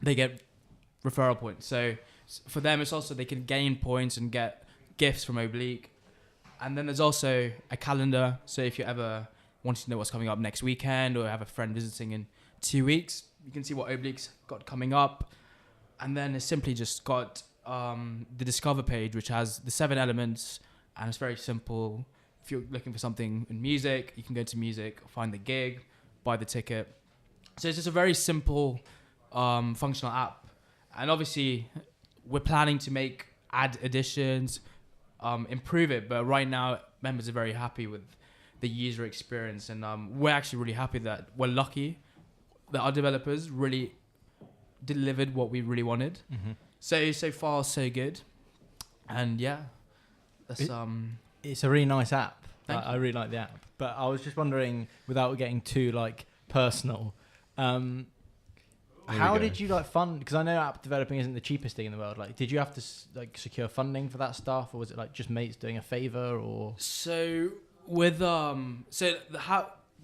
[SPEAKER 4] they get referral points. So for them, it's also they can gain points and get gifts from Oblique. And then there's also a calendar. So if you ever want to know what's coming up next weekend, or have a friend visiting in 2 weeks, you can see what Oblique's got coming up. And then it's simply just got the Discover page, which has the 7 elements, and it's very simple. If you're looking for something in music, you can go to music, find the gig, buy the ticket. So it's just a very simple, functional app. And obviously, we're planning to add additions, improve it. But right now, members are very happy with the user experience. And we're actually really happy that we're lucky that our developers really delivered what we really wanted. So far, so good. And yeah, that's
[SPEAKER 5] It's a really nice app. I really like the app. But I was just wondering, without getting too like personal, how did you like fund? Because I know app developing isn't the cheapest thing in the world. Like, did you have to like secure funding for that stuff, or was it like just mates doing a favor, or?
[SPEAKER 4] So with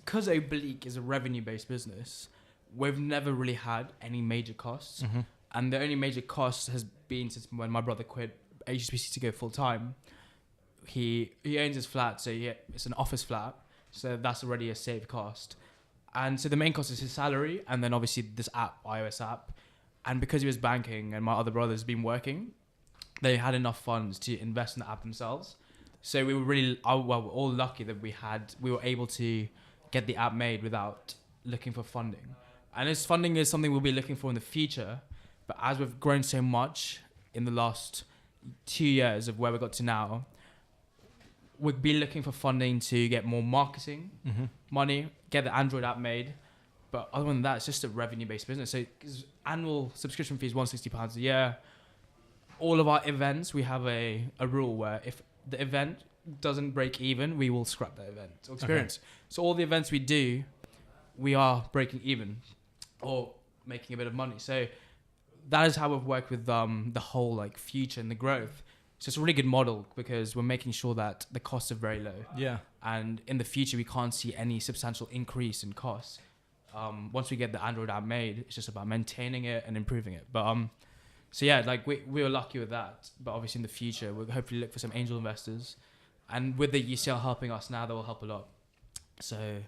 [SPEAKER 4] because Oblique is a revenue-based business, we've never really had any major costs, and the only major cost has been since when my brother quit HSBC to go full time. He owns his flat, so it's an office flat, so that's already a saved cost. And so the main cost is his salary, and then obviously this app, iOS app. And because he was banking and my other brother's been working, they had enough funds to invest in the app themselves. So we were we're all lucky that we were able to get the app made without looking for funding. And this funding is something we'll be looking for in the future. But as we've grown so much in the last 2 years of where we got to now, we'll be looking for funding to get more marketing money, get the Android app made. But other than that, it's just a revenue-based business. So annual subscription fee is £160 a year. All of our events, we have a rule where if the event doesn't break even, we will scrap that event or experience. Okay. So all the events we do, we are breaking even or making a bit of money. So that is how we've worked with the whole like future and the growth. So it's a really good model because we're making sure that the costs are very low. Yeah. And in the future, we can't see any substantial increase in costs. Once we get the Android app made, it's just about maintaining it and improving it. But so yeah, like we were lucky with that. But obviously in the future, we'll hopefully look for some angel investors. And with the UCL helping us now, that will help a lot. So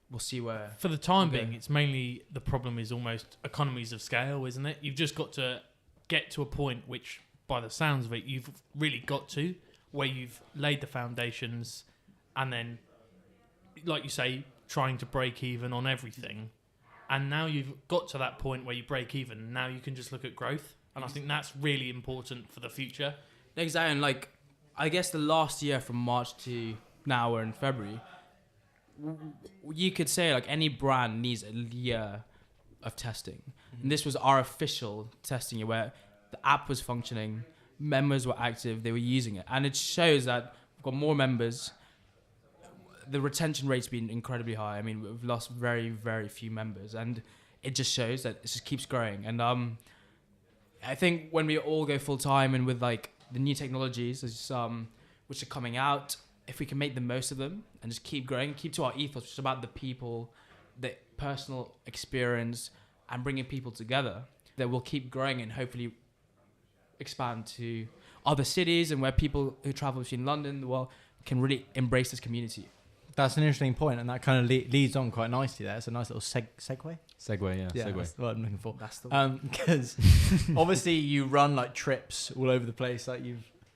[SPEAKER 4] we'll see where.
[SPEAKER 1] For the time being, it's mainly the problem is almost economies of scale, isn't it? You've just got to get to a point which, by the sounds of it, you've really got to, where you've laid the foundations and then, like you say, trying to break even on everything. And now you've got to that point where you break even. Now you can just look at growth. And I think that's really important for the future.
[SPEAKER 4] Exactly. And like, I guess the last year from March to now we're in February, you could say like any brand needs a year of testing. And this was our official testing year where the app was functioning, members were active, they were using it. And it shows that we've got more members. The retention rate's been incredibly high. I mean, we've lost very, very few members. And it just shows that it just keeps growing. And I think when we all go full time and with like the new technologies which are coming out, if we can make the most of them and just keep growing, keep to our ethos, which is about the people, the personal experience and bringing people together, that we'll keep growing and hopefully expand to other cities and where people who travel between London and the world can really embrace this community.
[SPEAKER 5] That's an interesting point, and that kind of leads on quite nicely there. It's a nice little segue.
[SPEAKER 3] Segue, yeah. Segue.
[SPEAKER 5] That's what I'm looking for.
[SPEAKER 4] That's the one.
[SPEAKER 5] Because obviously you run like trips all over the place. Like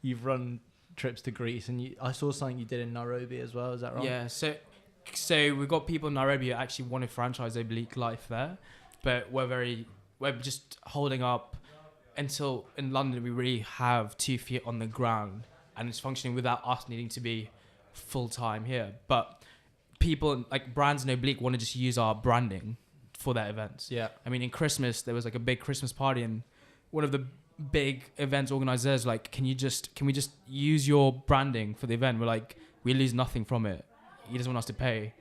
[SPEAKER 5] you've run trips to Greece, and I saw something you did in Nairobi as well. Is that right?
[SPEAKER 4] Yeah. So we've got people in Nairobi who actually want to franchise Oblique Life there, but we're just holding up until in London we really have 2 feet on the ground, and it's functioning without us needing to be full time here. But people like brands in Oblique want to just use our branding for their events. Yeah. I mean, in Christmas there was like a big Christmas party, and one of the big events organizers like, can we just use your branding for the event? We're like, we lose nothing from it. He doesn't want us to pay.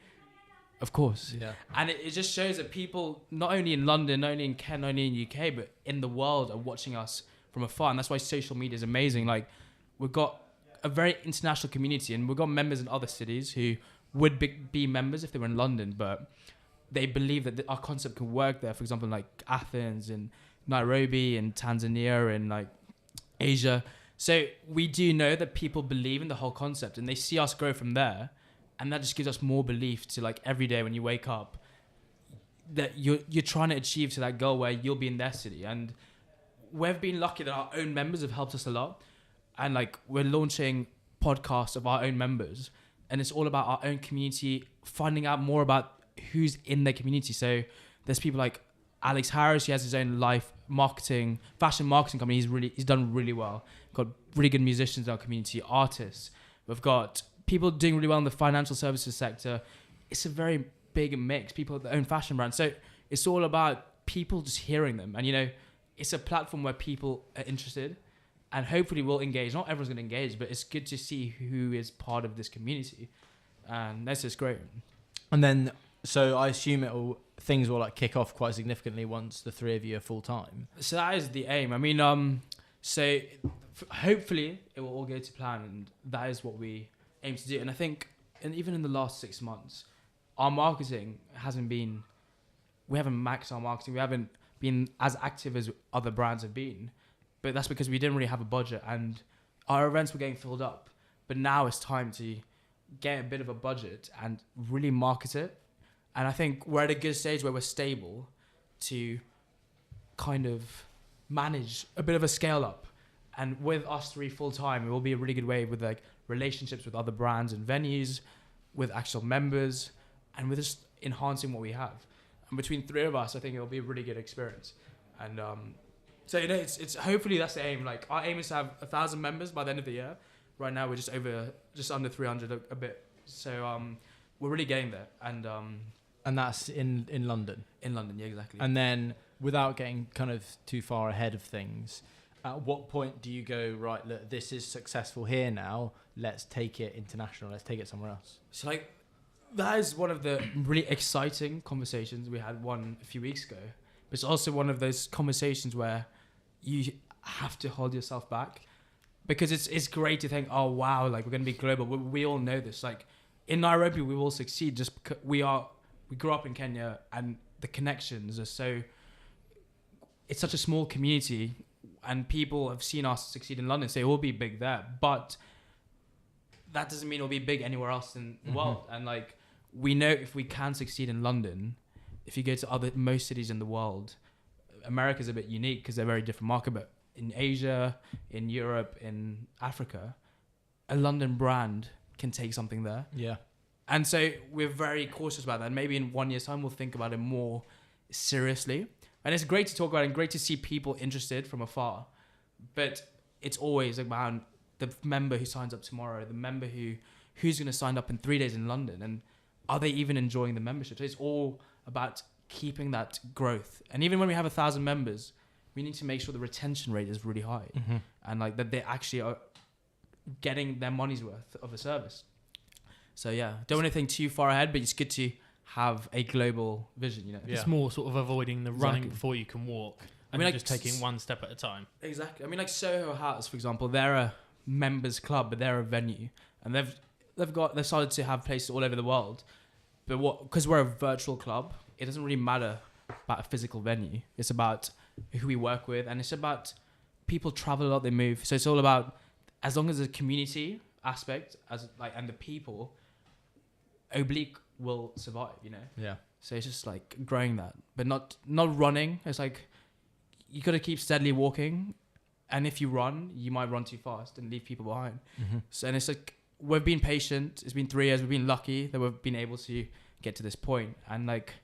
[SPEAKER 4] Of course. Yeah. And it just shows that people, not only in London, not only in Kent, not only in UK, but in the world are watching us from afar. And that's why social media is amazing. Like, we've got a very international community, and we've got members in other cities who would be members if they were in London, but they believe that our concept can work there. For example, like Athens and Nairobi and Tanzania and like Asia. So we do know that people believe in the whole concept, and they see us grow from there. And that just gives us more belief to like every day when you wake up that you're trying to achieve to that goal where you'll be in their city. And we've been lucky that our own members have helped us a lot. And like we're launching podcasts of our own members, and it's all about our own community, finding out more about who's in their community. So there's people like Alex Harris. He has his own fashion marketing company. He's done really well. We've got really good musicians in our community, artists. We've got people doing really well in the financial services sector. It's a very big mix. People with their own fashion brands. So it's all about people just hearing them. And, you know, it's a platform where people are interested and hopefully will engage. Not everyone's going to engage, but it's good to see who is part of this community. and that's just great.
[SPEAKER 5] And then, so I assume things will like kick off quite significantly once the three of you are full time.
[SPEAKER 4] So that is the aim. I mean, so hopefully it will all go to plan, and that is what we aim to do. And I think, and even in the last 6 months, our marketing we haven't maxed our marketing. We haven't been as active as other brands have been, but that's because we didn't really have a budget, and our events were getting filled up. But now it's time to get a bit of a budget and really market it. And I think we're at a good stage where we're stable to kind of manage a bit of a scale up. And with us three full time, it will be a really good way with like relationships with other brands and venues, with actual members, and with just enhancing what we have. And between three of us, I think it'll be a really good experience. And so it's hopefully that's the aim. Like our aim is to have 1,000 members by the end of the year. Right now we're just under 300 a bit. So we're really getting there.
[SPEAKER 5] And that's in London.
[SPEAKER 4] In London, yeah, exactly.
[SPEAKER 5] And then, without getting kind of too far ahead of things, at what point do you go, right, look, this is successful here now, let's take it international, let's take it somewhere else?
[SPEAKER 4] So like, that is one of the really exciting conversations. We had one a few weeks ago. But it's also one of those conversations where you have to hold yourself back. Because it's great to think, oh wow, like we're going to be global. We all know this. Like in Nairobi, we will succeed just because we grew up in Kenya, and the connections are so. It's such a small community, and people have seen us succeed in London, so it will be big there. But that doesn't mean it'll be big anywhere else in the world. And like we know if we can succeed in London, if you go to most cities in the world, America's a bit unique because they're a very different market, but in Asia, in Europe, in Africa, a London brand can take something there.
[SPEAKER 5] Yeah.
[SPEAKER 4] And so we're very cautious about that. And maybe in 1 year's time, we'll think about it more seriously. And it's great to talk about it and great to see people interested from afar. But it's always about the member who signs up tomorrow, the member who's going to sign up in 3 days in London, and are they even enjoying the membership? So it's all about keeping that growth. And even when we have 1,000 members, we need to make sure the retention rate is really high, and like that they actually are getting their money's worth of a service. So yeah, don't want to think too far ahead, but it's good to have a global vision, you know.
[SPEAKER 1] It's more sort of avoiding the running before you can walk. I mean, like just taking one step at a time.
[SPEAKER 4] Exactly. I mean, like Soho House, for example, they're a members club, but they're a venue, and they've started to have places all over the world. But because we're a virtual club, it doesn't really matter about a physical venue. It's about who we work with, and it's about people travel a lot, they move. So it's all about, as long as the community aspect and the people, Oblique will survive, you know.
[SPEAKER 5] Yeah.
[SPEAKER 4] So it's just like growing that, but not running. It's like you got to keep steadily walking, and if you run, you might run too fast and leave people behind. So and it's like we've been patient. It's been 3 years. We've been lucky that we've been able to get to this point, and like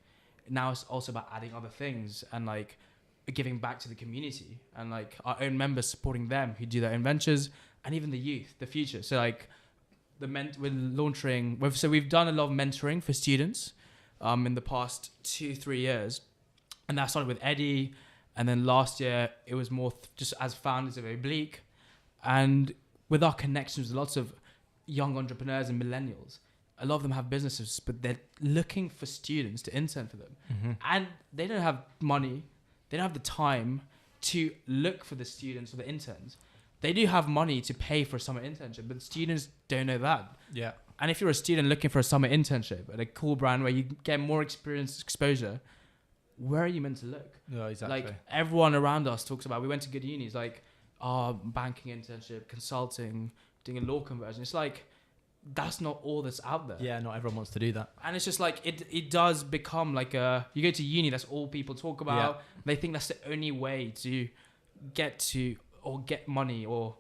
[SPEAKER 4] now it's also about adding other things and like giving back to the community and like our own members, supporting them who do their own ventures, and even the youth, the future. So like we're launching. So we've done a lot of mentoring for students in the past 2-3 years, and that started with Eddie, and then last year it was more just as founders of Oblique, and with our connections with lots of young entrepreneurs and millennials. A lot of them have businesses, but they're looking for students to intern for them, and they don't have money. They don't have the time to look for the students or the interns. They do have money to pay for a summer internship, but students don't know that.
[SPEAKER 5] Yeah.
[SPEAKER 4] And if you're a student looking for a summer internship at a cool brand where you get more experience, exposure, where are you meant to look?
[SPEAKER 5] No, exactly.
[SPEAKER 4] Like everyone around us talks about, we went to good unis, like, banking internship, consulting, doing a law conversion. It's like, that's not all that's out there.
[SPEAKER 5] Yeah, not everyone wants to do that.
[SPEAKER 4] And it's just like, it does become like you go to uni, that's all people talk about. Yeah. They think that's the only way to get money or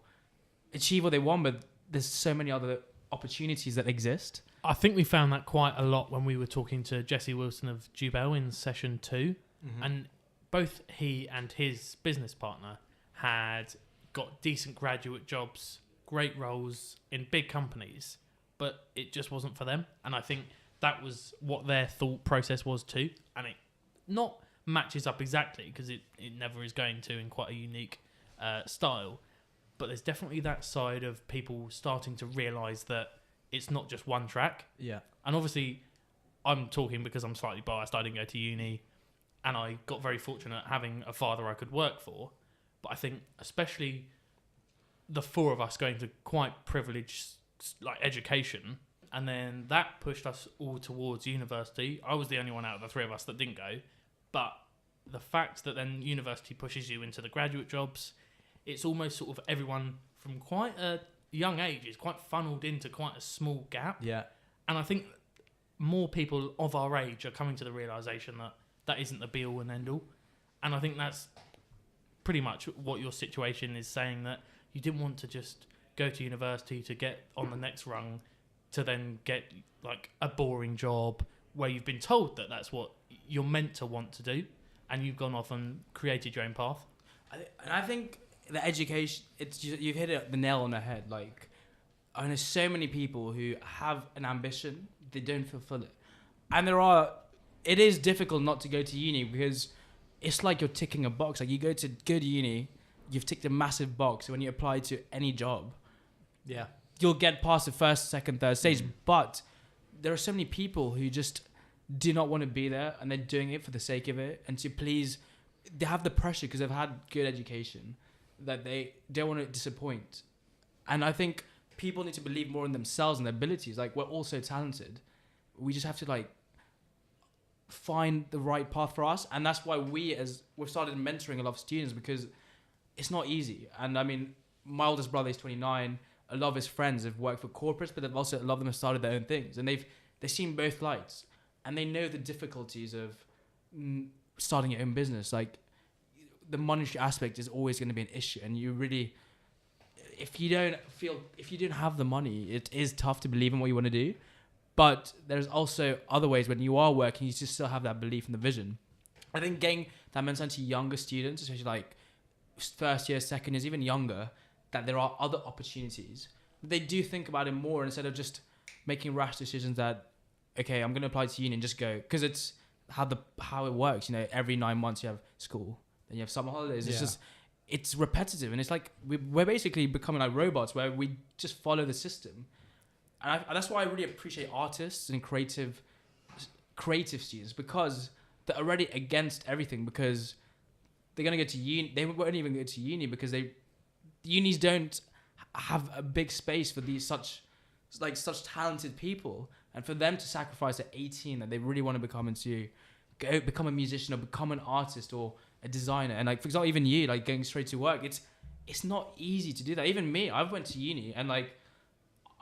[SPEAKER 4] achieve what they want, but there's so many other opportunities that exist.
[SPEAKER 1] I think we found that quite a lot when we were talking to Jesse Wilson of Jubel in session 2, and both he and his business partner had got decent graduate jobs, great roles in big companies, but it just wasn't for them. And I think that was what their thought process was too, and it not matches up exactly because it never is going to in quite a unique style, but there's definitely that side of people starting to realise that it's not just one track.
[SPEAKER 5] Yeah.
[SPEAKER 1] And obviously, I'm talking because I'm slightly biased. I didn't go to uni, and I got very fortunate having a father I could work for. But I think especially the four of us going to quite privileged like education, and then that pushed us all towards university. I was the only one out of the three of us that didn't go, but the fact that then university pushes you into the graduate jobs, it's almost sort of everyone from quite a young age is quite funneled into quite a small gap.
[SPEAKER 5] Yeah.
[SPEAKER 1] And I think more people of our age are coming to the realisation that that isn't the be-all and end-all. And I think that's pretty much what your situation is saying, that you didn't want to just go to university to get on the next rung to then get like a boring job where you've been told that that's what you're meant to want to do, and you've gone off and created your own path.
[SPEAKER 4] And I think the education, you've hit the nail on the head. Like, I know so many people who have an ambition, they don't fulfill it. And it is difficult not to go to uni because it's like you're ticking a box. Like, you go to good uni, you've ticked a massive box. So when you apply to any job,
[SPEAKER 5] Yeah.
[SPEAKER 4] you'll get past the first, second, third stage. But there are so many people who just do not want to be there, and they're doing it for the sake of it. And to please, they have the pressure because they've had good education that they don't want to disappoint. And I think people need to believe more in themselves and their abilities. Like, we're all so talented. We just have to like find the right path for us. And that's why we've started mentoring a lot of students, because it's not easy. And I mean, my oldest brother is 29. A lot of his friends have worked for corporates, but a lot of them have started their own things, and they've seen both lights, and they know the difficulties of starting your own business. Like, the monetary aspect is always going to be an issue, and you really, if you don't have the money, it is tough to believe in what you want to do. But there's also other ways when you are working, you just still have that belief in the vision. I think getting that mentality to younger students, especially like first year, second years, even younger, that there are other opportunities. They do think about it more instead of just making rash decisions that, okay, I'm going to apply to uni and just go. Because it's how it works. You know, every 9 months you have school, then you have summer holidays. It's repetitive, and it's like we're basically becoming like robots where we just follow the system. And that's why I really appreciate artists and creative students, because they're already against everything, because they're going to go to uni. They won't even go to uni because unis don't have a big space for these such talented people, and for them to sacrifice at 18 that they really want to become a musician or become an artist or a designer. And like, for example, even you, like going straight to work, it's not easy to do that. Even me, I went to uni, and like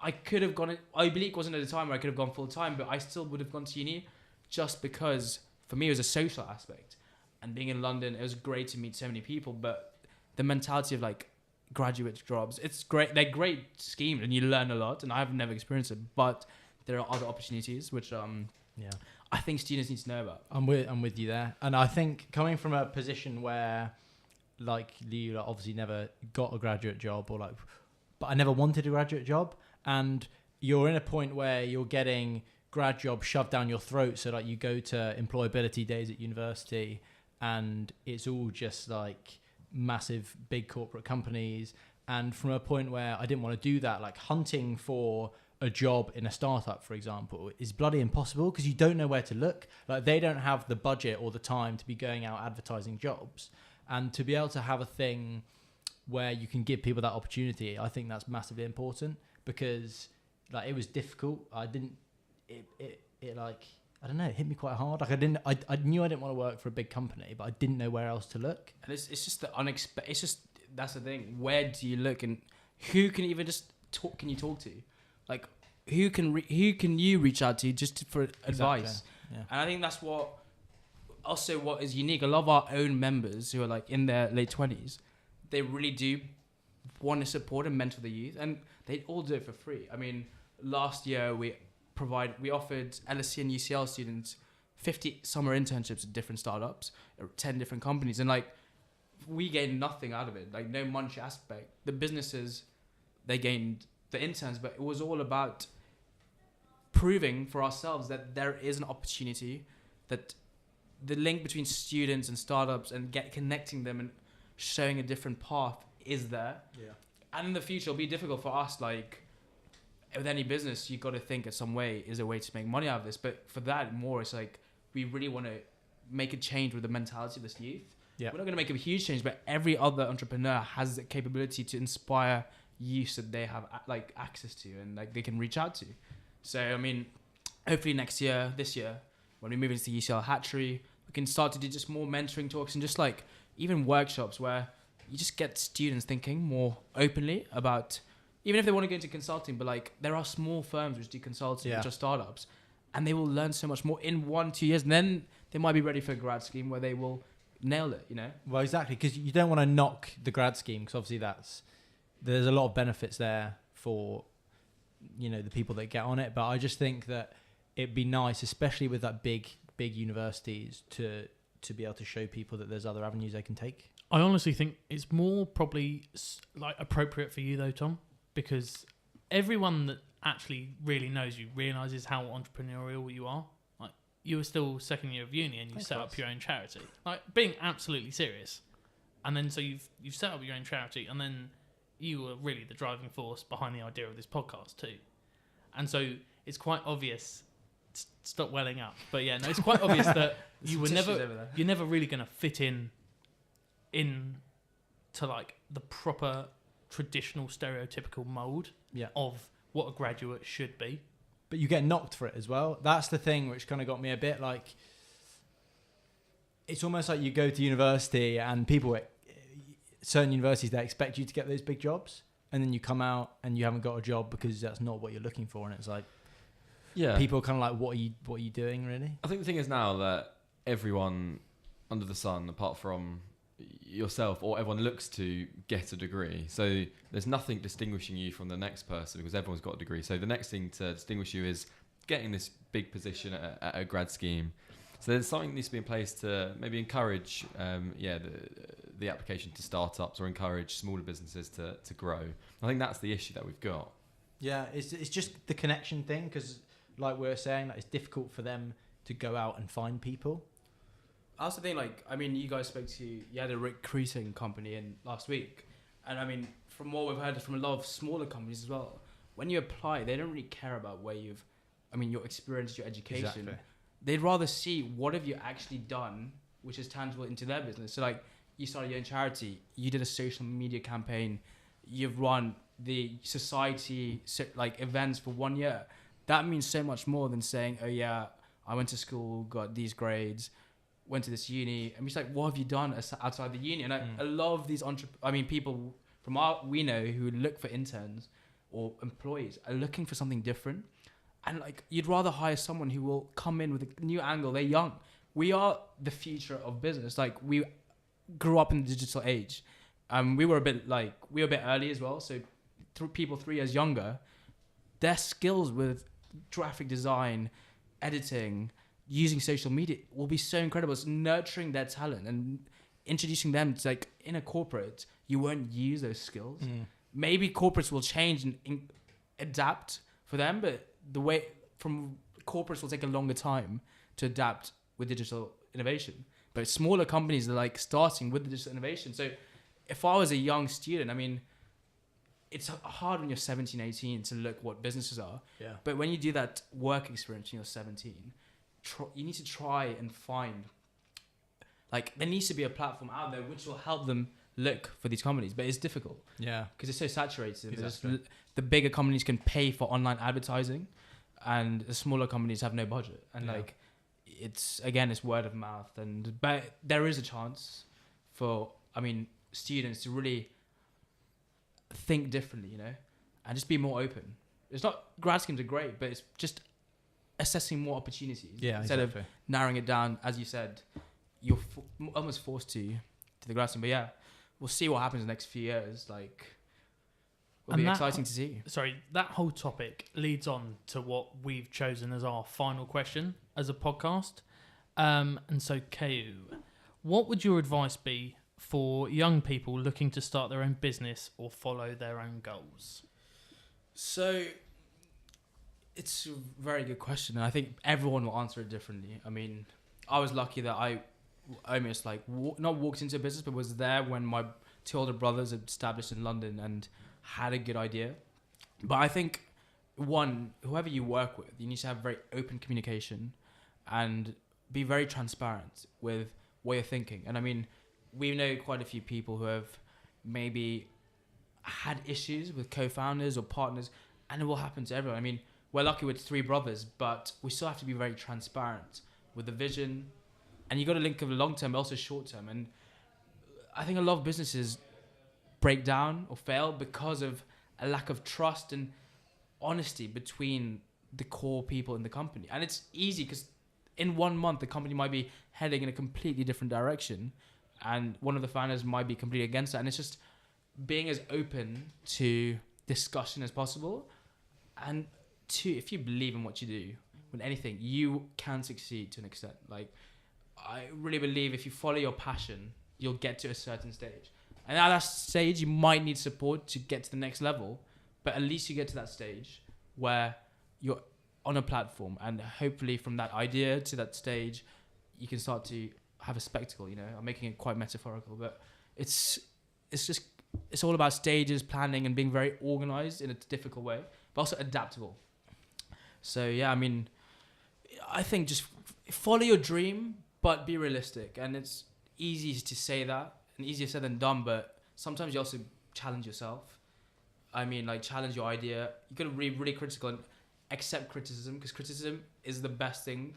[SPEAKER 4] I could have gone, Oblique wasn't at a time where I could have gone full time, but I still would have gone to uni just because for me it was a social aspect. And being in London, it was great to meet so many people, but the mentality of like graduate jobs, it's great. They're great schemes and you learn a lot, and I've never experienced it, but there are other opportunities which I think students need to know about.
[SPEAKER 5] I'm with you there. And I think coming from a position where like you obviously never got a graduate job, or like, but I never wanted a graduate job, and you're in a point where you're getting grad jobs shoved down your throat. So like you go to employability days at university, and it's all just like massive big corporate companies. And from a point where I didn't want to do that, like hunting for a job in a startup, for example, is bloody impossible because you don't know where to look. Like, they don't have the budget or the time to be going out advertising jobs. And to be able to have a thing where you can give people that opportunity, I think that's massively important, because like it was difficult. I don't know, it hit me quite hard. Like I knew I didn't want to work for a big company, but I didn't know where else to look.
[SPEAKER 4] And it's just the unexpected. It's just, that's the thing. Where do you look, and who can even just talk? Can you talk to? Like, who can you reach out to just for advice?
[SPEAKER 5] Exactly. Yeah.
[SPEAKER 4] And I think that's what is unique. A lot of our own members who are like in their late 20s, they really do want to support and mentor the youth, and they all do it for free. I mean, last year we offered LSE and UCL students 50 summer internships at different startups, 10 different companies, and like we gained nothing out of it, like no monetary aspect. The businesses, they gained the interns, but it was all about proving for ourselves that there is an opportunity, that the link between students and startups and connecting them and showing a different path is there.
[SPEAKER 5] Yeah.
[SPEAKER 4] And in the future, it'll be difficult for us. Like, with any business, you got to think of some way is a way to make money out of this. But for that, more it's like we really want to make a change with the mentality of this youth.
[SPEAKER 5] Yeah.
[SPEAKER 4] We're not going to make a huge change, but every other entrepreneur has the capability to inspire youth that they have like access to and like they can reach out to. So I mean, hopefully this year, when we move into the UCL hatchery, we can start to do just more mentoring talks and just like even workshops where you just get students thinking more openly about, even if they want to go into consulting, but like there are small firms which do consulting, which are startups, and they will learn so much more in 1-2 years, and then they might be ready for a grad scheme where they will nail it, you know?
[SPEAKER 5] Well, exactly, because you don't want to knock the grad scheme, because obviously there's a lot of benefits there for, you know, the people that get on it. But I just think that it'd be nice, especially with that big universities, to be able to show people that there's other avenues they can take.
[SPEAKER 1] I honestly think it's more probably like appropriate for you though, Tom, because everyone that actually really knows you realizes how entrepreneurial you are. Like you were still second year of uni and you set up your own charity. Like being absolutely serious, and then so you've set up your own charity, and then you were really the driving force behind the idea of this podcast too. And so it's quite obvious. Stop welling up, but yeah, no, it's quite obvious that you're never really going to fit in to like the proper traditional stereotypical mold of what a graduate should be.
[SPEAKER 5] But you get knocked for it as well. That's the thing which kind of got me a bit like, it's almost like you go to university and people at certain universities, they expect you to get those big jobs, and then you come out and you haven't got a job because that's not what you're looking for. And it's like, people are kind of like, what are you doing really?
[SPEAKER 3] I think the thing is now that everyone under the sun, apart from yourself, or everyone looks to get a degree. So there's nothing distinguishing you from the next person because everyone's got a degree. So the next thing to distinguish you is getting this big position at a grad scheme. So there's something that needs to be in place to maybe encourage the application to startups or encourage smaller businesses to grow. I think that's the issue that we've got. Yeah,
[SPEAKER 5] it's just the connection thing, because like we were saying, like, it's difficult for them to go out and find people.
[SPEAKER 4] I also think, like, I mean, you guys you had a recruiting company in last week, and I mean, from what we've heard from a lot of smaller companies as well, when you apply, they don't really care about where your experience, your education.
[SPEAKER 5] Exactly.
[SPEAKER 4] They'd rather see what have you actually done, which is tangible into their business. So, like, you started your own charity, you did a social media campaign, you've run the society like events for 1 year. That means so much more than saying, oh yeah, I went to school, got these grades, went to this uni. And it's like, what have you done outside the uni? And a lot of these people from we know who look for interns or employees are looking for something different. And like, you'd rather hire someone who will come in with a new angle. They're young. We are the future of business. Like, we grew up in the digital age. We were a bit early as well. So people 3 years younger, their skills with graphic design, editing, using social media will be so incredible. It's nurturing their talent and introducing them to, like, in a corporate, you won't use those skills. Maybe corporates will change and adapt for them, but the way from corporates will take a longer time to adapt with digital innovation. But smaller companies are like starting with the digital innovation. So if I was a young student, I mean, it's hard when you're 17, 18 to look what businesses are.
[SPEAKER 5] Yeah.
[SPEAKER 4] But when you do that work experience when you're 17, you need to try and find, like, there needs to be a platform out there which will help them look for these companies. But it's difficult.
[SPEAKER 5] Yeah.
[SPEAKER 4] Because it's so saturated.
[SPEAKER 5] Exactly.
[SPEAKER 4] The bigger companies can pay for online advertising and the smaller companies have no budget. And like, it's word of mouth. But there is a chance for, students to really think differently, you know, and just be more open. It's not, grad schemes are great, but it's just assessing more opportunities instead of narrowing it down. As you said, you're almost forced to the grad scheme. But yeah, we'll see what happens in the next few years. Like, it'll be exciting to see.
[SPEAKER 1] Sorry, that whole topic leads on to what we've chosen as our final question as a podcast. And so, Keyu, what would your advice be for young people looking to start their own business or follow their own goals?
[SPEAKER 4] So, it's a very good question, and I think everyone will answer it differently. I mean, I was lucky that I almost not walked into a business, but was there when my 2 older brothers had established in London and had a good idea. But I think one, whoever you work with, you need to have very open communication and be very transparent with what you're thinking. And I mean, we know quite a few people who have maybe had issues with co-founders or partners, and it will happen to everyone. I mean, we're lucky with 3 brothers, but we still have to be very transparent with the vision, and you got to link of the long term, but also short term. And I think a lot of businesses break down or fail because of a lack of trust and honesty between the core people in the company. And it's easy because in 1 month, the company might be heading in a completely different direction, and one of the founders might be completely against that. And it's just being as open to discussion as possible. And 2, if you believe in what you do, with anything, you can succeed to an extent. Like, I really believe if you follow your passion, you'll get to a certain stage. And at that stage, you might need support to get to the next level, but at least you get to that stage where you're on a platform, and hopefully from that idea to that stage, you can start to have a spectacle. You know, I'm making it quite metaphorical, but it's all about stages, planning, and being very organized in a difficult way, but also adaptable. So yeah, I mean, I think just follow your dream, but be realistic. And it's easy to say that, and easier said than done, but sometimes you also challenge yourself. I mean, like, challenge your idea. You gotta be really critical and accept criticism, because criticism is the best thing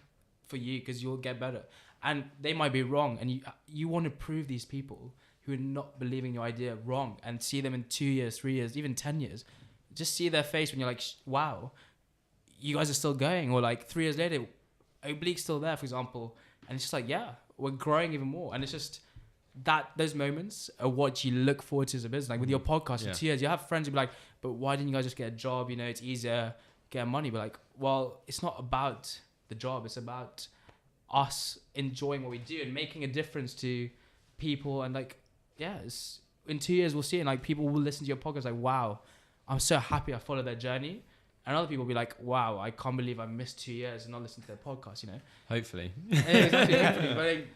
[SPEAKER 4] for you, because you'll get better. And they might be wrong, and you want to prove these people who are not believing your idea wrong, and see them in 2 years, 3 years, even 10 years. Just see their face when you're like, wow, you guys are still going. Or like 3 years later, Oblique's still there, for example. And it's just like, yeah, we're growing even more. And it's just that those moments are what you look forward to as a business. Like with your podcast, in 2 years, you have friends who be like, but why didn't you guys just get a job? You know, it's easier, get money. But like, well, it's not about the job. It's about us enjoying what we do and making a difference to people. And like, yeah, in 2 years, we'll see. And like, people will listen to your podcast like, wow, I'm so happy I followed their journey. And other people will be like, wow, I can't believe I missed 2 years and not listened to their podcast, you know?
[SPEAKER 3] Hopefully.
[SPEAKER 4] Yeah, exactly, hopefully. But, like,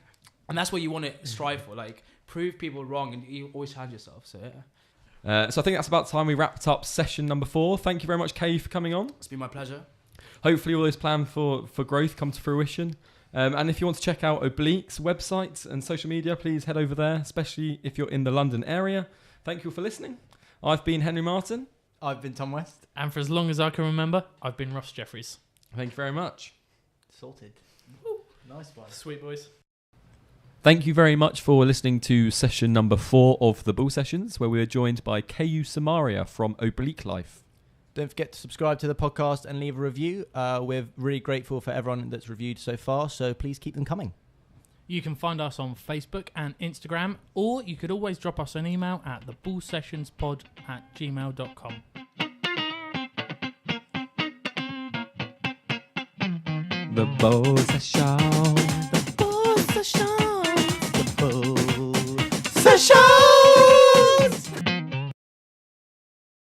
[SPEAKER 4] and that's what you want to strive for, like, prove people wrong, and you always challenge yourself, so yeah.
[SPEAKER 3] So I think that's about time we wrapped up session number 4. Thank you very much, Keyu, for coming on.
[SPEAKER 4] It's been my pleasure.
[SPEAKER 3] Hopefully all those plans for growth come to fruition. And if you want to check out Oblique's website and social media, please head over there, especially if you're in the London area. Thank you all for listening. I've been Henry Martin.
[SPEAKER 5] I've been Tom West.
[SPEAKER 1] And for as long as I can remember, I've been Ross Jeffries.
[SPEAKER 3] Thank you very much.
[SPEAKER 5] Sorted. Woo. Nice one.
[SPEAKER 1] Sweet boys.
[SPEAKER 3] Thank you very much for listening to session number 4 of the Bull Sessions, where we are joined by Keyu Sumaria from Oblique Life.
[SPEAKER 5] Don't forget to subscribe to the podcast and leave a review. We're really grateful for everyone that's reviewed so far, so please keep them coming.
[SPEAKER 1] You can find us on Facebook and Instagram, or you could always drop us an email at thebullsessionspod@gmail.com.
[SPEAKER 3] The Bull Session.
[SPEAKER 1] The Bull Session.